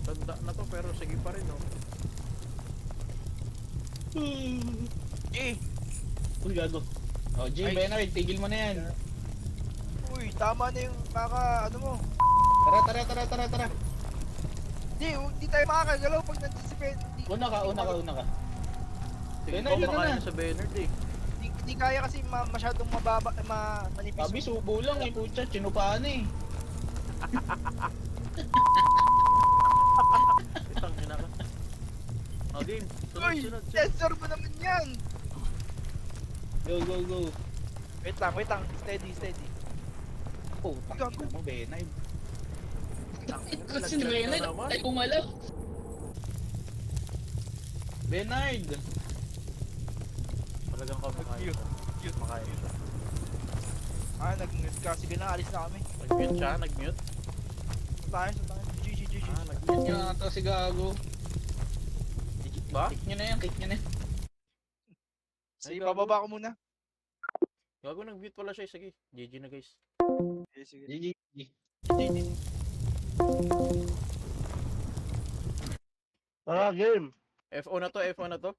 Tanda na to pero sige pa rin oh. Eh, Uy, gago. Oh, Jim, Ay. Bernard, tigil mo na yan. uy, tama na yung ano mo. Tara. Hindi tayo makakagalaw pag nandun si Ben. Una ka. Sige Bernard, ko ano makain na? na sa Bernard eh. Hindi kaya kasi masyadong manipis. Sabi, subo lang eh, putya, chinupaan eh. Itang ina ka. Oh, game. Uy, Sunod. sensor mo naman yan. Go. Wait lang. Steady. Oh, takina mo, Bernard. Si Bernard, ay umalap. Bernard! Talagang kumakain. Cute. Makain. Nag-mute ka. Sige na, alis na kami. Nag-mute siya, nag-mute. Sa tayo. GG. Nag-mute. Yan na to si Gago. Legit ba? Kick nyo na yan, kick nyo na yan. Sige, bababa ko muna. Gago, nag-mute pala siya. Sige, GG na guys. Sige. GG. Game. FO na to, FO na to.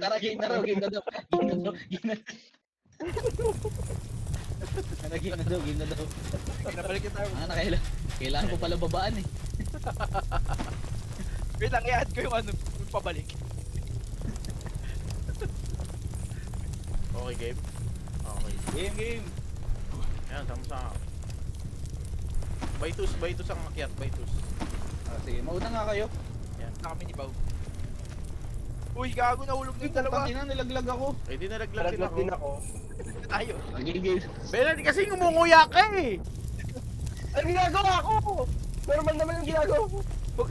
Tara, game na raw, game na daw. Game na daw, game na. Tara, game na daw, game na daw. Nabalikin tayo. Kailangan ko pala babaan eh. Wait lang, i-add ko yung yung pabalik. Okay, game. Okay. Game. Ayan, sama. Baitus ang makiat, Baitus. Sige, mauna nga kayo. Na kami ni Pao. Uy, gago, nahulog na yung dalawa. Ina, nilaglag ako. Eh, di nalaglag din Nalaglag ako. din ako. Tayo. Game. Bernard, kasi ngumunguya ka eh. Ang ginagawa ko! Normal naman yung ginagawa ko.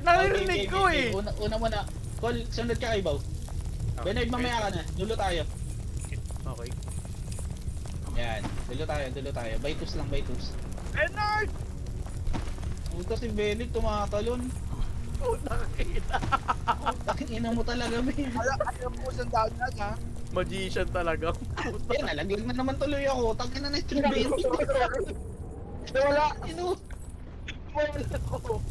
Naririnig ko eh. Una muna. Call, sunod ka kay Bao. Bernard, mamaya ka na. Dulo tayo. Okay. Yan. Dulo tayo. Baitus lang, Baitus. Bernard! Puta si Bennett, tumatalon. Oh, nakakita. Ina mo talaga, Ben. Alam mo kung saan daan yan, ha? Magician talaga. Eh, nalaglag na naman tuloy ako. Tangin na yung Bennett. Nawala! Ino. Nawala ako!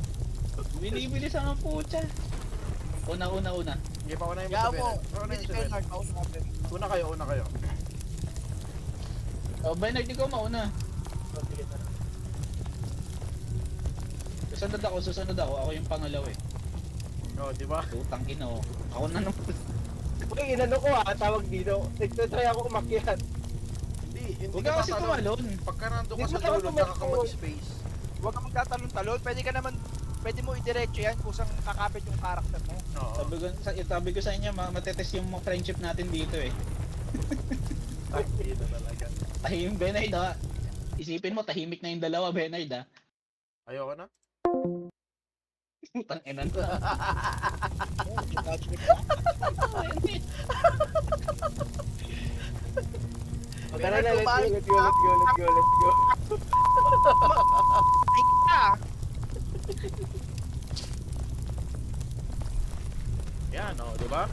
Binibilis ang putya. Una. Sige, pauna yung Kaya sa mo, Bernard. Pauna hindi yung si sa Bernard. Bernard, mauna ka, Bernard. Una kayo. Oh, Bernard, ikaw mauna. Susunod ako. Ako yung pangalaw eh. Oh, di ba? Putang ina oh. Ako na naman. Uy, inano ko tawag dito. Nagtatry ako umakyat. Hindi Huwag ka ka kasi tatalon. tumalon. Pagka nandun ka Hindi sa ko dulo, tumalon. tsaka ka mag-space. Huwag ka magtatalon-talon. Pwede mo idiretso yan kung saan kakapit yung karakter mo. Oo. Sabi ko sa inyo, matetest yung mga friendship natin dito eh. Dito talaga. Tahimik, Bernard ha. Isipin mo, tahimik na yung dalawa, Bernard ha. Ayoko na. Putang ina to. Tara na, let's go. Ay, ka! Yan, oh, di ba?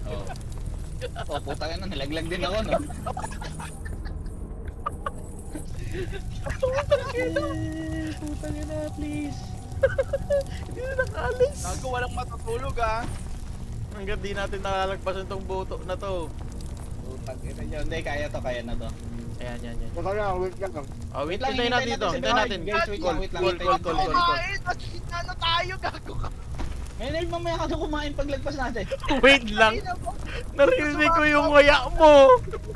Oh. Oh, putang ina, nilaglag din ako, no? Putang ina, please. Hindi na nakalis. Gago, walang matutulog, ha? Hanggang di natin nalalagpasan tong buto na to. Putang ina yun. Hindi, kaya na to. Ayan. Saka na, wait lang. Oh, wait, lang, hintayin natin dito. si Hintayin natin. Bernard. Guys, wait lang, wait lang. Call. Kumain! Mas gitna na tayo, gago ka! Bernard, mamaya ka na kumain paglagpas natin. Wait lang. Narinig ko yung nguya mo.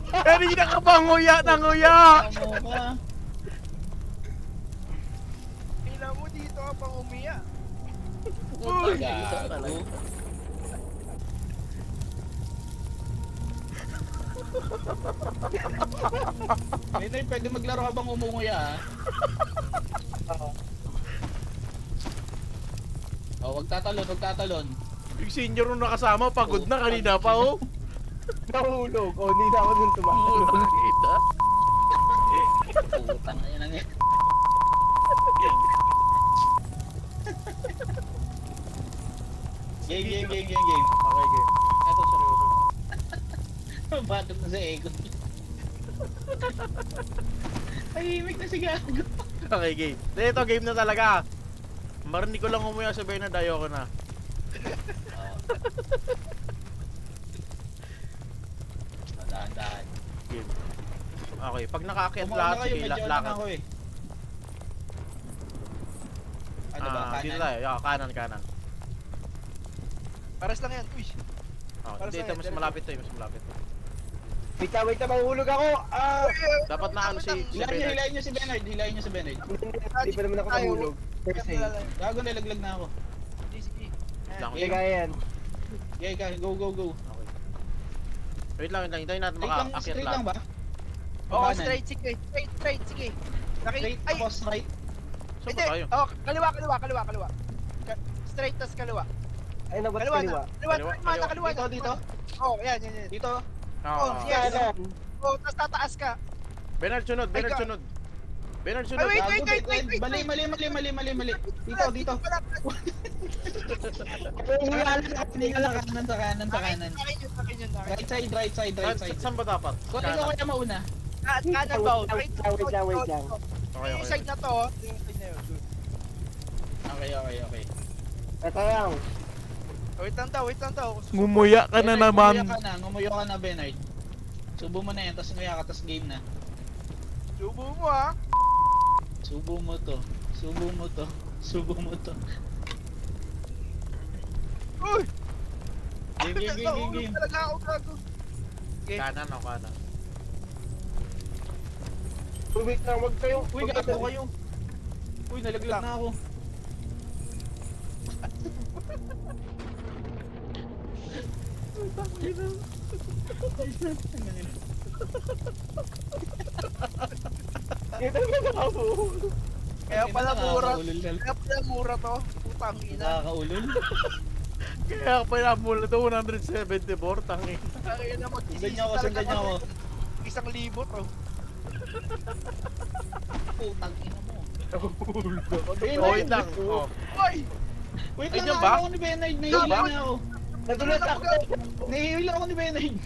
Kanina ka pa nguya na nguya. Tama ka. Ina mo dito ka pang umiya. Putang talaga. gago. Bernard, pwede maglaro habang umunguya ha. Oh, wag tatalon. Yung senior nung nakasama, pagod na kanina pa oh. Nahulog. Hindi na ako dun tumakas. Nakita. Putang ina na yan. Game. Okay, game. Eto, seryoso. Batok na sa ego. Tahimik na si Gago. Okay, game. Ito, game na talaga. Marinig ko lang umuya sa Bernard, ayoko na. Dahan-dahan. Game. Okay, pag nakaakyat Kumain lahat, na kayo, sige, medyo lakad. ako eh. Ano ba, Dito kanan? tayo, kanan. Pares lang yan. Uy! Oh, Para dito, sa'yo, mas diretso. malapit to, mas malapit. Wait na, mahulog ako. Dapat na ano si Bernard. Hilahin nyo si Bernard. Hindi pa naman ako nahulog. First aid. Gago, nalaglag na ako. Sige. Lang. Sige, kaya yan. Okay, go. Okay. Wait lang, hintayin natin makaakyat Straight lahat. lang ba? Oo, Kanan. straight, sige. Straight, sige. Straight, Ay, tapos right. Saan hindi. ba tayo? Oh, kaliwa. Straight, tas kaliwa. Ay, nabat Kaliwa kaliwa. na. Kaliwa. Dito. Oh, yan. Dito. Oh, Ah, yes. Kanan. Oh, tas tataas ka. Bernard, sunod. Bernard, Ay, sunod. Bernard, Ay, sunod. wait, Gago, wait, wait, wait, wait. Mali. Dito. Sa kanan. Akin yun. Right side. Saan ba dapat? Kung ikaw kaya mauna. Kanan ba? Wait lang. Okay, Yung okay. side na to, oh. Yung side na yun. Okay. Ito lang. Wait lang daw. Ngumuya ka na naman. Ngumuyo ka na, Bernard. Subo mo na yan, tapos nguya ka, tapos game na. Subo mo, ha? Subo mo to. Uy! Game. Naulog talaga ako, gago. Okay. Kanan o kanan. Wait lang, wag kayo. Uy, gago kayo. Uy, nalaglag na ako. Ito na ako. Kaya pala mura. Nakakaulol ka. Kaya pala mura to. Putang ina. Nakakaulol. Kaya pala mula to 174, tangin. Kaya na Sundan niyo ako. 1,000 to. Putang ina mo. Oh, wait lang. Oh. Uy! Wait Ay, lang, dyan ba? ako ni Bernard. Nahihila ba? na ako. Nagulat ako. Nahihila ako ni Bernard.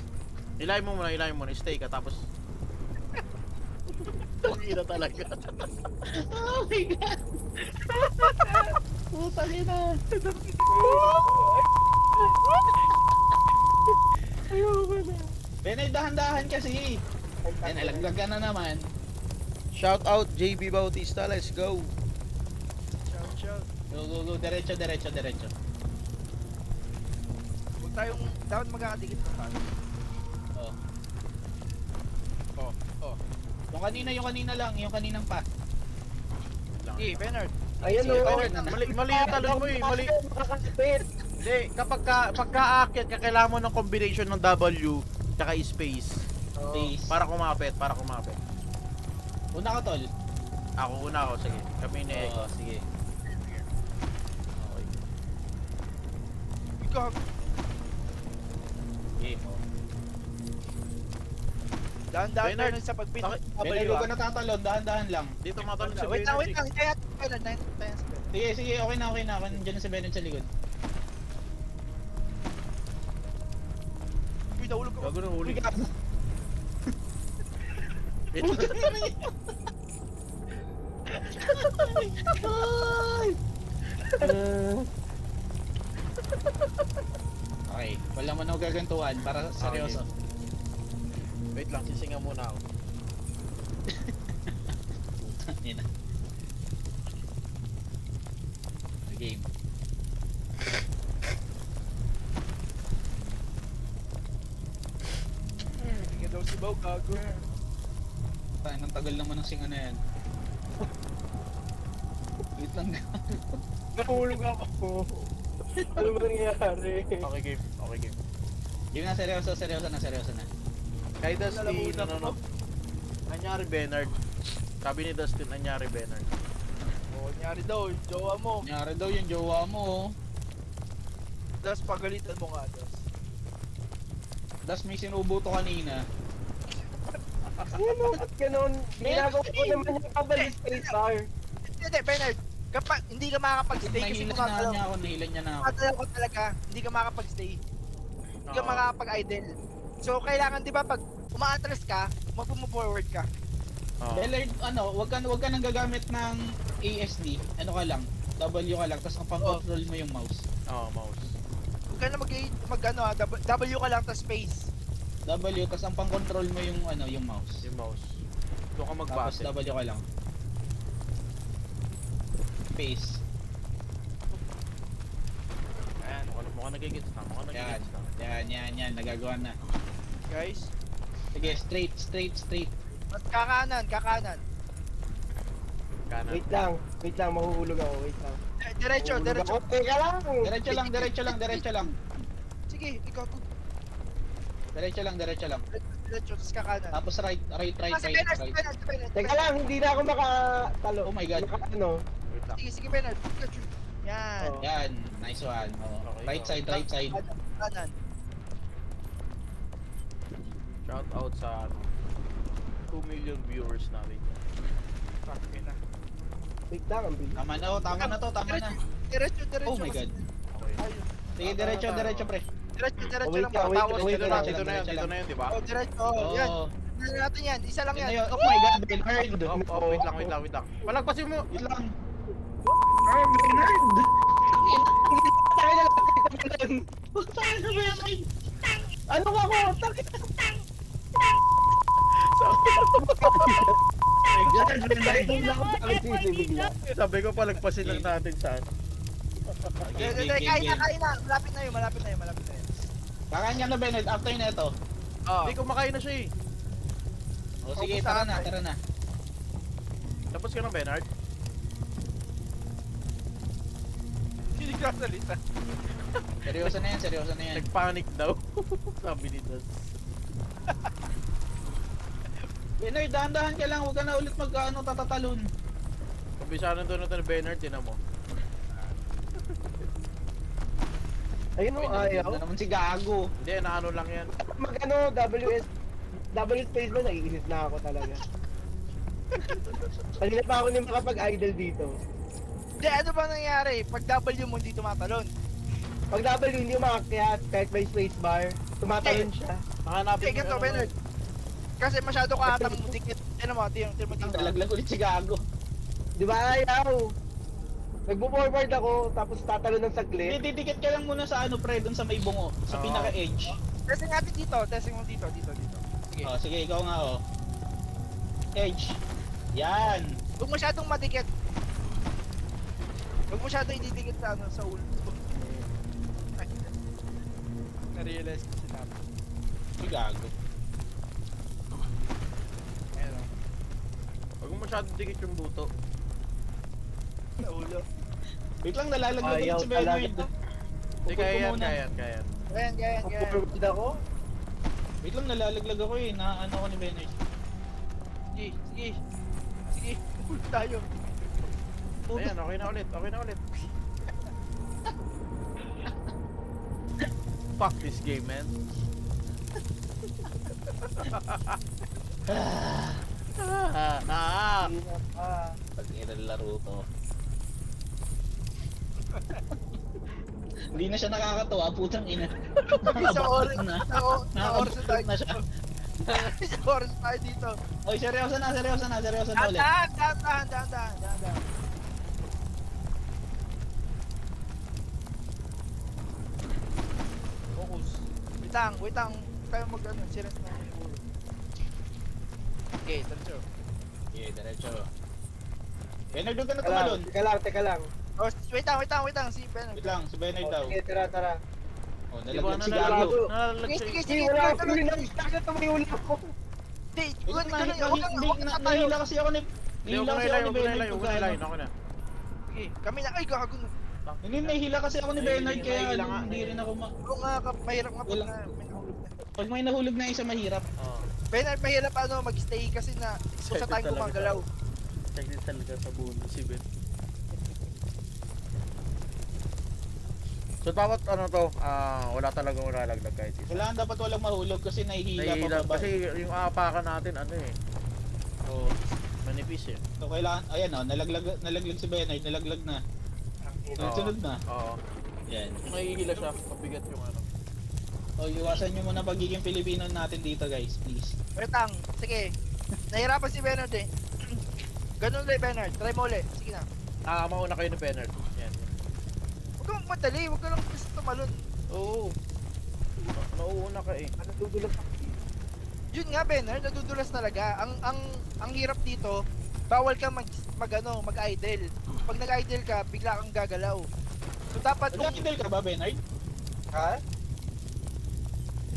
Ilay mo muna. Stay ka, tapos... Tangina talaga. Oh my god. Putang ina. Bernard, dahan-dahan kasi. Ay, nalaglag ka na naman. Shout out JB Bautista, let's go. Shout. Go. Diretso. Huwag tayong, dapat magkakadikit na tayo. Oh. Yung kanina lang, yung kaninang pa. Okay, Bernard. Ayun Sige, o. Bernard na. Mali yung talon mo eh, mali. Makakasipit. Hindi, pagka-aakyat ka, kailangan mo ng combination ng W tsaka space. Please. Para kumapit. Una ka, tol. Una ako, sige. Kami ni Ego. Oo, sige. Okay. Ikaw, Game mo. dahan-dahan Bernard, tayo sa pagpinag. Bernard, huwag ka natatalon, dahan-dahan lang. Dito matalon si Wait Bernard. lang. Kaya Bernard, tayo sa Bernard. Sige, okay na. Ako nandiyan na si Bernard sa likod. Uy, nahulog ako. Gago na huli. Uy, gago. Okay, wala mo na gagantuhan para seryoso. Wait lang, sisinga muna ako. Ina. Game. Hindi daw si Bao, gago. Ang tagal naman ng singa na yan. Wait lang. Nahulog ako. Ano ba nangyari? Okay game. Game na, seryoso na. Kay Dustin, Nalamunan ko. Anyari Bernard. Sabi ni Dustin, anyari Bernard. Oo, nangyari daw, yung jowa mo. Nangyari daw yung jowa mo. Tapos pagalitan mo nga, tapos. Das may sinubo to kanina. Ano? Ba't ganun? Ginagawa ko naman yung kabalik space bar. Hindi, Bernard. Kapag hindi ka makakapag-stay kasi Nahilan gumagalaw. niya na ako. Gumagalaw ko talaga, hindi ka makakapag-stay. Hindi ka Oo. makakapag-idle. So, kailangan, di ba, pag umaatras ka, mag-forward ka. Oo. Bellard, wag ka nang gagamit ng ASD. Ano ka lang? W ka lang, tapos ang pang-control mo yung mouse. Oo, mouse. Huwag ka na W ka lang, tapos space. W, tapos ang pang-control mo yung yung mouse. Yung mouse. Doon ka Tapos magbase. W ka lang. Space. Ayan, mukhang nagigits na. Yan, nagagawa na. Guys, Sige, straight. mas kakanan. Kanan. Wait lang, mahuhulog ako, wait lang. Diretso. Teka lang! Diretso lang. Sige, ikaw. Diretso lang. Diretso, tapos kakanan. Tapos right. Si Bernard. Teka lang, hindi na ako makatalo. Oh my God. Ano? Wait lang. Sige, Bernard. Yan. Oh. Yan, nice one. Oh. Okay, Right side. Kanan. Shout out sa 2 million viewers natin. Fucking na. Wait lang, ang bilis. Tama na, oh, tama na to, tama na. Diretso. Oh my god. Okay. Ayun. Sige, diretso pre. Diretso Wait lang lang, ba? wait Tapos lang, Dito na, diretso dito na yan, lang, dito na yan, di ba? Oh, diretso. Oh, yan. Oo. Tignan natin yan. Isa lang Yan yan. na yun. Oh my god, Bernard. Wait lang. Palagpasin mo. Wait lang. Oh, Bernard. Putang na Bernard. Ano ka ko? Sabi ko palagpasin lang natin sa ano. Kain na. Malapit na yun. Kakain ka na Bernard, after nito. Oh. Hindi, kumakain na siya eh. O sige, Focus tara sa akin. na. Tapos ka na, Bernard? Hindi ka salita. Seryoso na yan. Nag-panic daw. Sabi ni Das. Bernard, dahan-dahan ka lang, huwag ka na ulit tatatalon. Kumbisahan doon na ni Bernard, tinan mo. Ayun o, ayaw. Na naman si Gago. Hindi, naano lang yan. Mag ano, W space ba, naiisip na ako talaga. Kanina pa ako hindi makapag-idle dito. Hindi, ano ba nangyari? Pag W mo hindi tumatalon. Pag W hindi umakyat, kahit may space bar, tumatalon siya. Hanapin Hindi, ganito, Bernard. Kasi masyado ka atang dikit. Ano mo, tingnan mo dito. Nalaglag ulit si Gago. Di ba ayaw? Nagbo-forward ako, tapos tatalon ng saglit. Didikit ka lang muna sa ano pre, dun sa may bungo. Sa Oo. pinaka-edge. Testing natin dito. Testing mo dito. Sige. Oh, sige, ikaw nga oh. Edge. Yan. Huwag masyadong madikit. Huwag masyadong ididikit sa ano, sa ulo. Ay, na-realize ko sinabi. Si Gago. Ayan o. Huwag mo masyadong dikit yung buto. Sa ulo. Wait lang, nalalaglag Ayaw ulit si Bernard. talaga. Hindi, kaya yan. Ayan. Forward ako. Wait lang, nalalaglag ako eh. Na ano ko ni Bernard. Sige. Ulo tayo. Ayan, okay na ulit. Fuck this game, man. Hirap pa. Pag nilalaro to. Hindi na siya nakakatawa, putang ina. Sa oras na. Sa oras na tayo. Na siya. Sa oras tayo dito. Oy, seryoso na ulit. Dahan. Focus. Wait lang. Tayo mag-ano, serious na yung ulo. Okay, diretso. Okay, diretso. Bernard, doon ka na tumalon. Teka lang. Oh, wait lang. Si Ben. Wait lang, si Bernard daw. Sige, tara. Oh, Di ba nalaglag si nalalag? Gago. Nalalag Sige, siya. Hindi, wala ako tuloy. Bakit tumayuli ako? Hindi, Wait lang, huwag kang tayo. nahila kasi ako ni... Hindi, Nahila huwag kasi ako ni na Bernard ilay. pagka Okay na. Sige, kami na. Ay, gago na. Hindi, nahila kasi ako ni Bernard kaya Nahila ano, nga, hindi rin ako Oo nga, mahirap nga pag Wala. may nahulog na. Pag may nahulog na isa, mahirap. Oo. Mahirap mag-stay kasi na kung sa tayong gumagalaw. Technical talaga sa bulo si Ben. So dapat wala talagang malalaglag kahit isa. Kailangan dapat walang mahulog kasi nahihila Nahihila pa ba. kasi yung aapakan natin Oo. manipis eh. So kailangan, ayan o, nalaglag si Bernard, nalaglag na. Sunod na. Oo. Yan. Nahihila siya, mabigat yung ano. O, iwasan nyo muna pagiging Pilipino natin dito guys, please. Wait lang, sige. Nahirapan si Bernard eh. Ganun ulit Bernard, try mo ulit. Sige na. Mauna kayo ni Bernard. Yan. Huwag kang magmadali, huwag ka lang gusto tumalon. Oo. Nauuna ka eh. Ano dudulas ako? Yun nga Bernard, nadudulas talaga. Ang hirap dito, bawal ka mag-idle. Pag nag-idle ka, bigla kang gagalaw. So dapat Nag-idle ka ba, Bernard? Ha?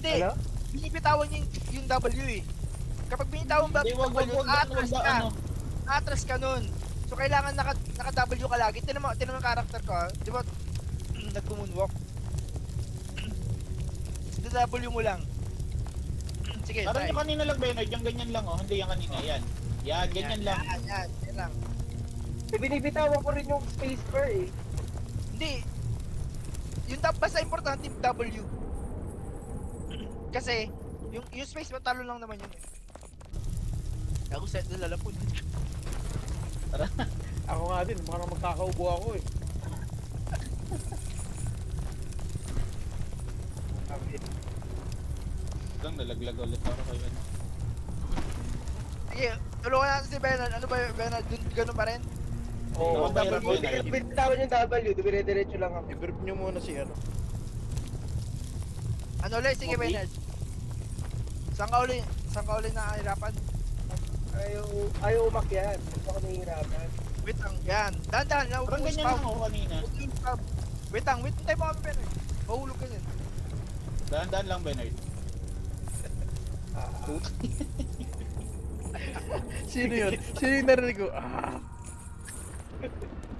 hindi, Ano? binibitawan yung W eh. Kapag binitawan ba Hindi, wag W, aatras ba, ka. ano. Atras ka nun. So kailangan naka-W ka lagi. Tinan mo yung character ko ha. Di ba? Nag-moonwalk. W mo lang. Sige, Parang try. yung kanina lang, Bernard, yung ganyan lang oh. Hindi yung kanina, yan. Yan, ganyan lang. Yan lang. Binibitawan ko rin yung space bar eh. Hindi. Basta importante yung W. Kasi, yung space matalo lang naman yun eh. Ako set na lalapon. Ako nga din, parang magkakaubo ako eh. Lang, nalaglag ulit ako kayo. Sige, tulungan natin si Bernard. Ano ba yun, Bernard? Ganun pa rin? Oo, Mahirap W. yun, Bitawan yung W, dumire-diretso lang ako. I-burp nyo muna si ano. Ano ulit? Sige, Okay. Bernard. Saan ka uli nakahirapan? Ayaw umakyat. Hindi ako nahihirapan. Wait lang, yan. Dahan-dahan lang. Parang ganyan lang ako kanina. Wait lang, tayo mo kami, Bernard. Mahulog ka din. Dahan-dahan lang, Bernard. Sino yun? Sino yung narinig ko?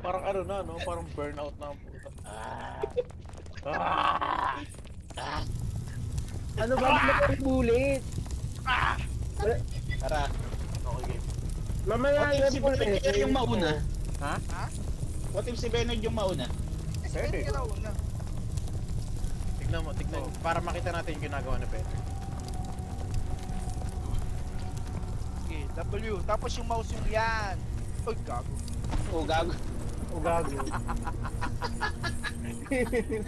Parang ano na, no? Parang burnout na ang puta. Ano ba? Ano ba yung bullet? Tara. Okay, game. Mamaya What if si Bernard yung mauna? Ha? What if si Bernard yung mauna? Sige, ka na una. Tignan mo. Para makita natin yung ginagawa ni Peter. Sige, W. Tapos yung mouse yung yan. Uy, gago. Oh, gago. O gago.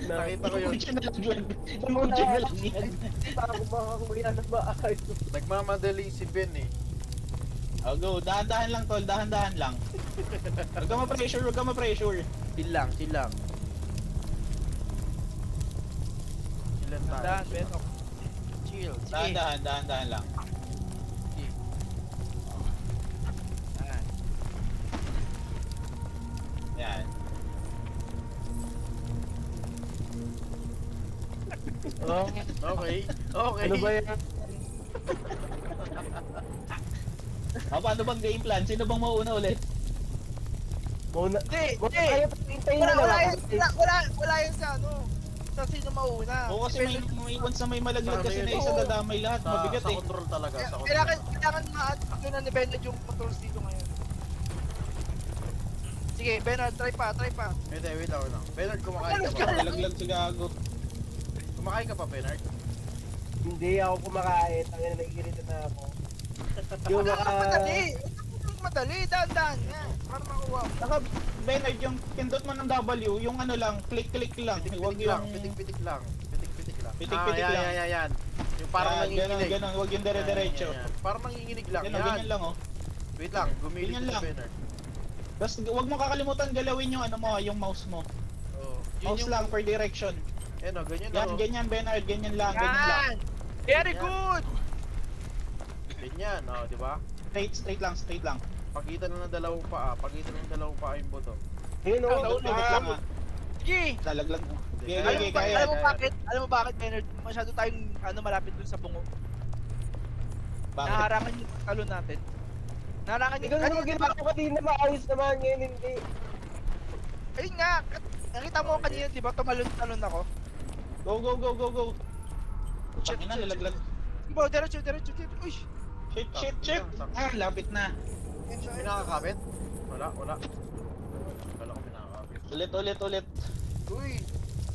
Nakita ko yun. Emoji na lang yun. Emoji na lang yan. Ako makakuya na maayos. Nagmamadali si Ben eh. Oh, go. Dahan-dahan lang, tol. Dahan-dahan lang. Huwag ka ma-pressure, huwag ka ma-pressure. Chill lang. Chill lang tayo. Dahan, Benok. Chill. Sige. Dahan-dahan, dahan-dahan lang. Dahan. Yan. Oh, okay. Ano ba yan? Paano bang game plan? Sino bang mauna ulit? Muna. Hindi, Ayaw hindi. hintayin na Wala lang yan, ako. wala yan sa ano. Sa sino mauna. Oo, kasi may once na may malaglag Paano kasi yun? na isa Oo. dadamay lahat. Mabigat sa eh. control talaga. Sa control. Kailangan ma-actionan ni Bernard yung controls dito ngayon. Sige, Bernard, try pa. Wait lang. Bernard, kumakain ka ba? Malaglag si Gago. Kumakain ka pa, Bernard? Hindi ako kumakain. Ang ina, nag-irita na ako. Yung Madali, dahan-dahan nga. Para makuha mo. Saka, Bernard, yung pindot mo ng W, yung ano lang, click-click lang. Huwag Pitik-pitik lang. yung... Pitik-pitik lang. Pitik-pitik lang. Pitik-pitik lang. Yan. Yung parang nanginginig. Ganon, huwag yung dire-diretso. Yan. Parang nanginginig lang. Ganyan, ganyan Yan. lang oh. Wait lang. Gumilit Ganyan si lang. Bernard. Tapos huwag mo kakalimutan galawin yung ano mo, yung mouse mo. Oh. Mouse lang per direction. Yan o, ganyan Yan, lang. ganyan Bernard, ganyan lang, ganyan lang. Yan! Very Yan. good! Ganyan, oh, di ba? Straight lang. Pagitan lang ng dalawang paa. Yung buto. Ayun o. Pindot lang ah. Sige! Lalaglag mo. Okay, Alam okay, mo ba- kaya. Alam mo bakit, Bernard? Masyado tayong malapit dun sa bungo. Bakit? Naharangan yung talon natin. Naharangan Ikaw naman yung... ginawa ko kanina, maayos naman ngayon, hindi. Ayun nga! Nakita mo kanina, di ba? Tumalon-talon ako. Go. Tangina, lalaglag. Di ba? Diretso. Uy! Shit. Ah, lapit na. May nakakapit? Wala. Kala ko may nakakapit. Ulit. Uy!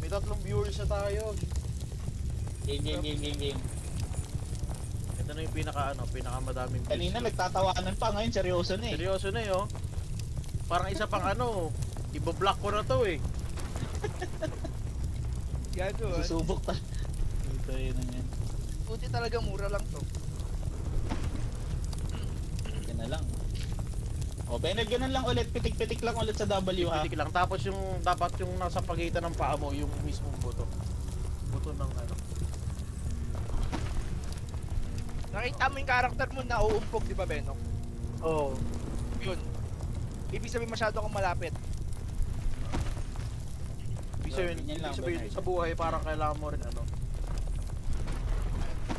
May 3 viewers na tayo. Game. Ito na yung pinakamadaming views. Kanina nagtatawanan pa, ngayon seryoso na eh. Seryoso na yun. Parang isa pang ibablock ko na to eh. Gago. Susubok pa. Ito yun na yan. Buti talaga mura lang to. Yan na lang. O, Bernard, ganun lang ulit. Pitik-pitik lang ulit sa W ha. Pitik lang. Tapos dapat yung nasa pagitan ng paa mo, yung mismong buto. Buto ng ano. Nakita mo yung karakter mo na uumpog, di ba, Benok? Oo. Yun. Ibig sabihin masyado akong malapit. Ibig Ganyan lang, sabihin Bernard. sa buhay parang kailangan mo rin ano.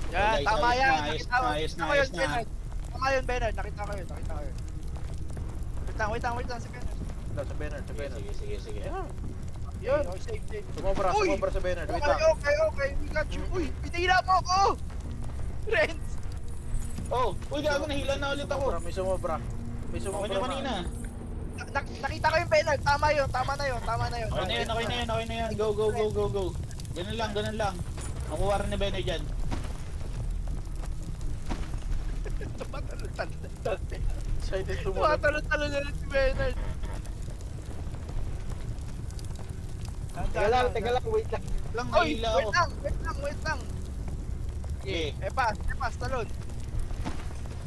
Yan, Guys, tama ayos yan. na, Nakita ko ayos na. yun, Bernard. Tama yun, Bernard. Nakita ko yun. Wait lang, si Bernard. Sa Bernard. Sige. Ayan. Yun. Save. Sumobra Uy! sa Bernard. Wait lang. Okay. We got you. Uy, pinahila mo ako! Friends! Oh, uy gago, nahila na ulit ako. May sumobra. Okay na kanina. Nakita ko yung Bernard. Tama na yun. Okay na yan. Go. Ganun lang. Makuha rin ni Bernard dyan. Tumatalon-talon. Excited tumalon. Tumatalon-talon na rin si Bernard. Teka lang, wait lang. Lang, Oy, nahila wait ako. lang, wait lang. Sige. Epas, talon.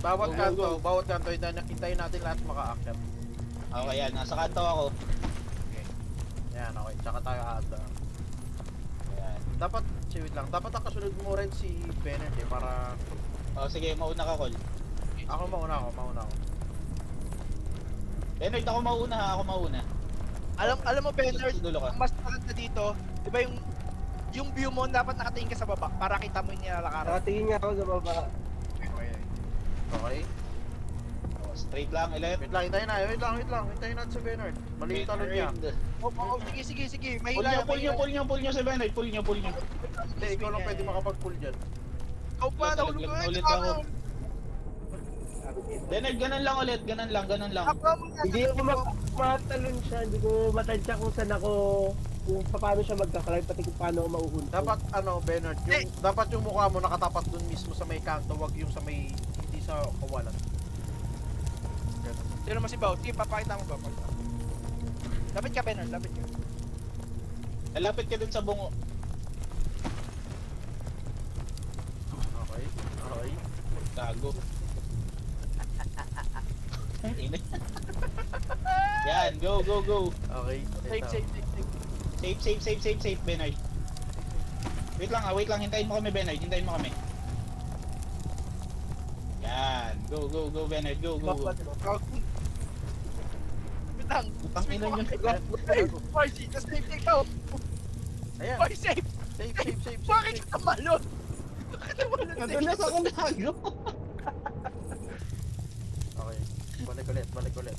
Bawat Go, go, kanto, go. bawat kanto, hintayin natin lahat makaakyat. Okay, yan. Nasa kanto ako. Yan, okay. Tsaka tayo aada. Ayan. Dapat, wait lang. Dapat ang kasunod mo rin si Bennett eh, para... O, sige, mauna ka, Col. Ako mauna ako. Bernard, ako mauna ha. Ako mauna. Alam mo, Bernard, Dulo ka. ang mas maganda dito, di ba yung view mo dapat nakatingin ka sa baba para kita mo yung nilalakaran. Nakatingin nga ako sa baba. Okay. O, straight lang, ulit. Wait lang. Hintayin natin si Bernard. Mali yung talon niya. Oo, sige. Pull Mahila. nyo si Bernard. Pull nyo. Hindi, ikaw lang pwede makapag-pull dyan. Ikaw pa, nahulog Talaglag ko. na ulit ako. Bernard, ganun lang ulit. Ganun lang. Hindi ako matalon siya, hindi ko matansya kung saan ako, kung paano siya magkakalay, pati kung paano ako mauhunto. Dapat Bernard, dapat yung mukha mo nakatapat dun mismo sa may kanto, wag yung sa may hindi sa kawalan. Ganun. Sino mo si Bao? Sige, papakita mo ba? Lapit ka, Bernard, lapit ka. Lalapit ka dun sa bungo. Okay. Tago. Ina. Yan, go. Okay. Safe, Bernard. Wait lang, hintayin mo kami, Bernard. Yan, go, Bernard, go. Bitang. Ang ina nyo. Marcy, just safe ikaw. Ayan. Marcy, safe. Safe. Bakit ka malon? Nadulas ako nago. Okay. Balik ulit. Ulit.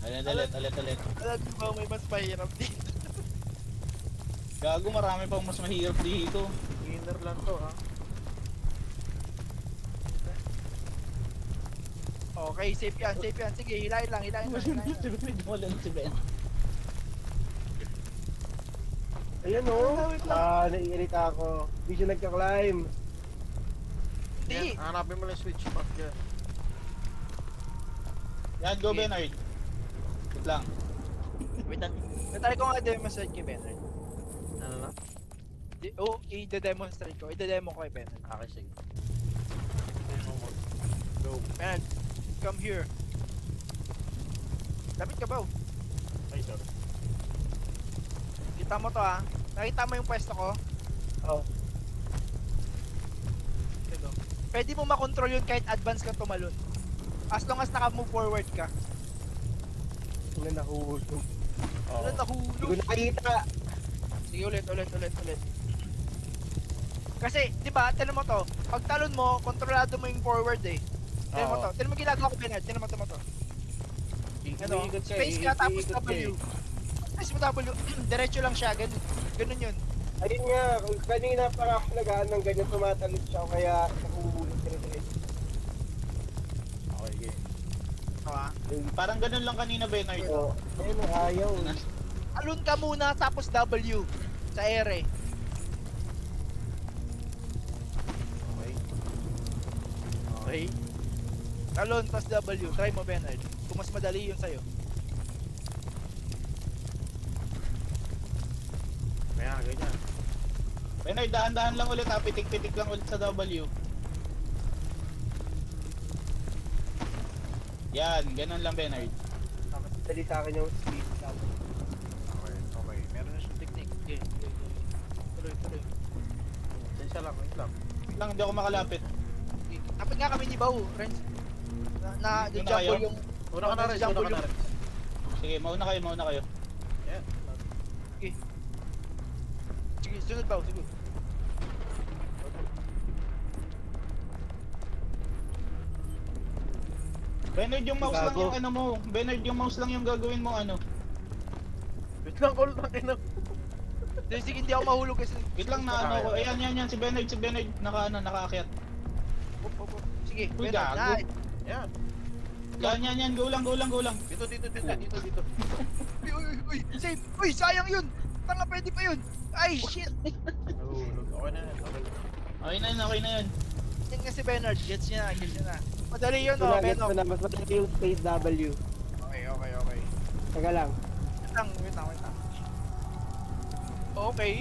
Alam mo ba, may mas mahirap dito. Gago, marami pang mas mahirap dito. Inner lang to ha. Okay, safe yan. Sige, hilahin lang. Wala na si Ben. Ayan naiirita ako. Hindi siya nagka-climb. Hindi. Yan, hanapin mo lang yung switch pack dyan. Yan, go, Bernard. Wait lang. Wait lang. Natry ko nga demonstrate kay Bernard. Ano na? I-demonstrate ko. I-demo ko kay Bernard. Okay, sige. Go. Bernard, come here. Lapit ka ba? Ay, sorry. Kita mo to ha. Nakita mo yung pwesto ko? Oh. Ito. Pwede mo makontrol yun kahit advance ka tumalon. As long as naka-move forward ka. Hindi nahulog. Ulit Hindi ko nahulog. nakita. Sige, ulit. Kasi, di ba, tinan mo to. Pag talon mo, kontrolado mo yung forward eh. Tinan mo Oo. to. Tinan mo ginagawa ko, Bernard. Tinan mo to. Ano? Iikot ka, Space ka, tapos iikot ka W. Space mo W. Diretso lang siya. Ganun yun. Ayun nga, kanina para ako nagaan ng ganyan tumatalon siya, kaya nahuhulog dire-diretso. Okay, game. Okay. Parang ganun lang kanina, Bernard. So, ayun, ayaw. Talon ka muna, tapos W. Sa ere. Okay. Talon, tapos W. Try mo, Bernard. Kung mas madali yun sa'yo. Kaya, ganyan. Bernard, dahan-dahan lang ulit ha. Pitik-pitik lang ulit sa W. Yan, ganun lang, Bernard. Dali sa akin yung speed. Okay. Meron na siyang technique. Okay. Tuloy. Sensya lang, wait lang. Wait lang, hindi ako makalapit. Dapat nga kami ni Bao, Renz. Na Yun na jumble kayo? yung... Una ka na rin, una ka na rin. Sige, mauna kayo. Yan. Sige, sunod Bao, sige. Bernard, yung mouse lang Gago. yung ano mo. Bernard, yung mouse lang yung gagawin mo ano. Wait lang, call lang ina. Sige, hindi ako mahulog kasi... Wait lang na ano ko. Ayan, si Bernard, nakaakyat. Op. Sige, Uy, Bernard. gago. Yan. Yan, go lang. Dito. Uy, save! Uy, sayang yun! Tanga, pwede pa yun! Ay, shit! Nahulog. Okay na yan. Okay na yun. Yan nga si Bernard, gets niya na. Madali yun, Ito oh, na, gets Venom. ko na. Mas madali yung space W. Okay. Taga lang. Wait lang. Okay.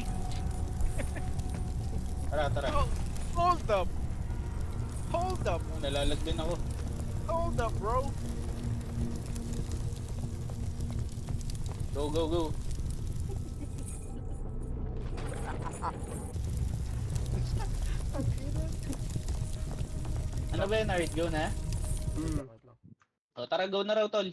Tara. Oh, hold up. Nalalag din ako. Hold up, bro. Go. Ano Bernard, go na? Hmm. O tara, go na raw tol.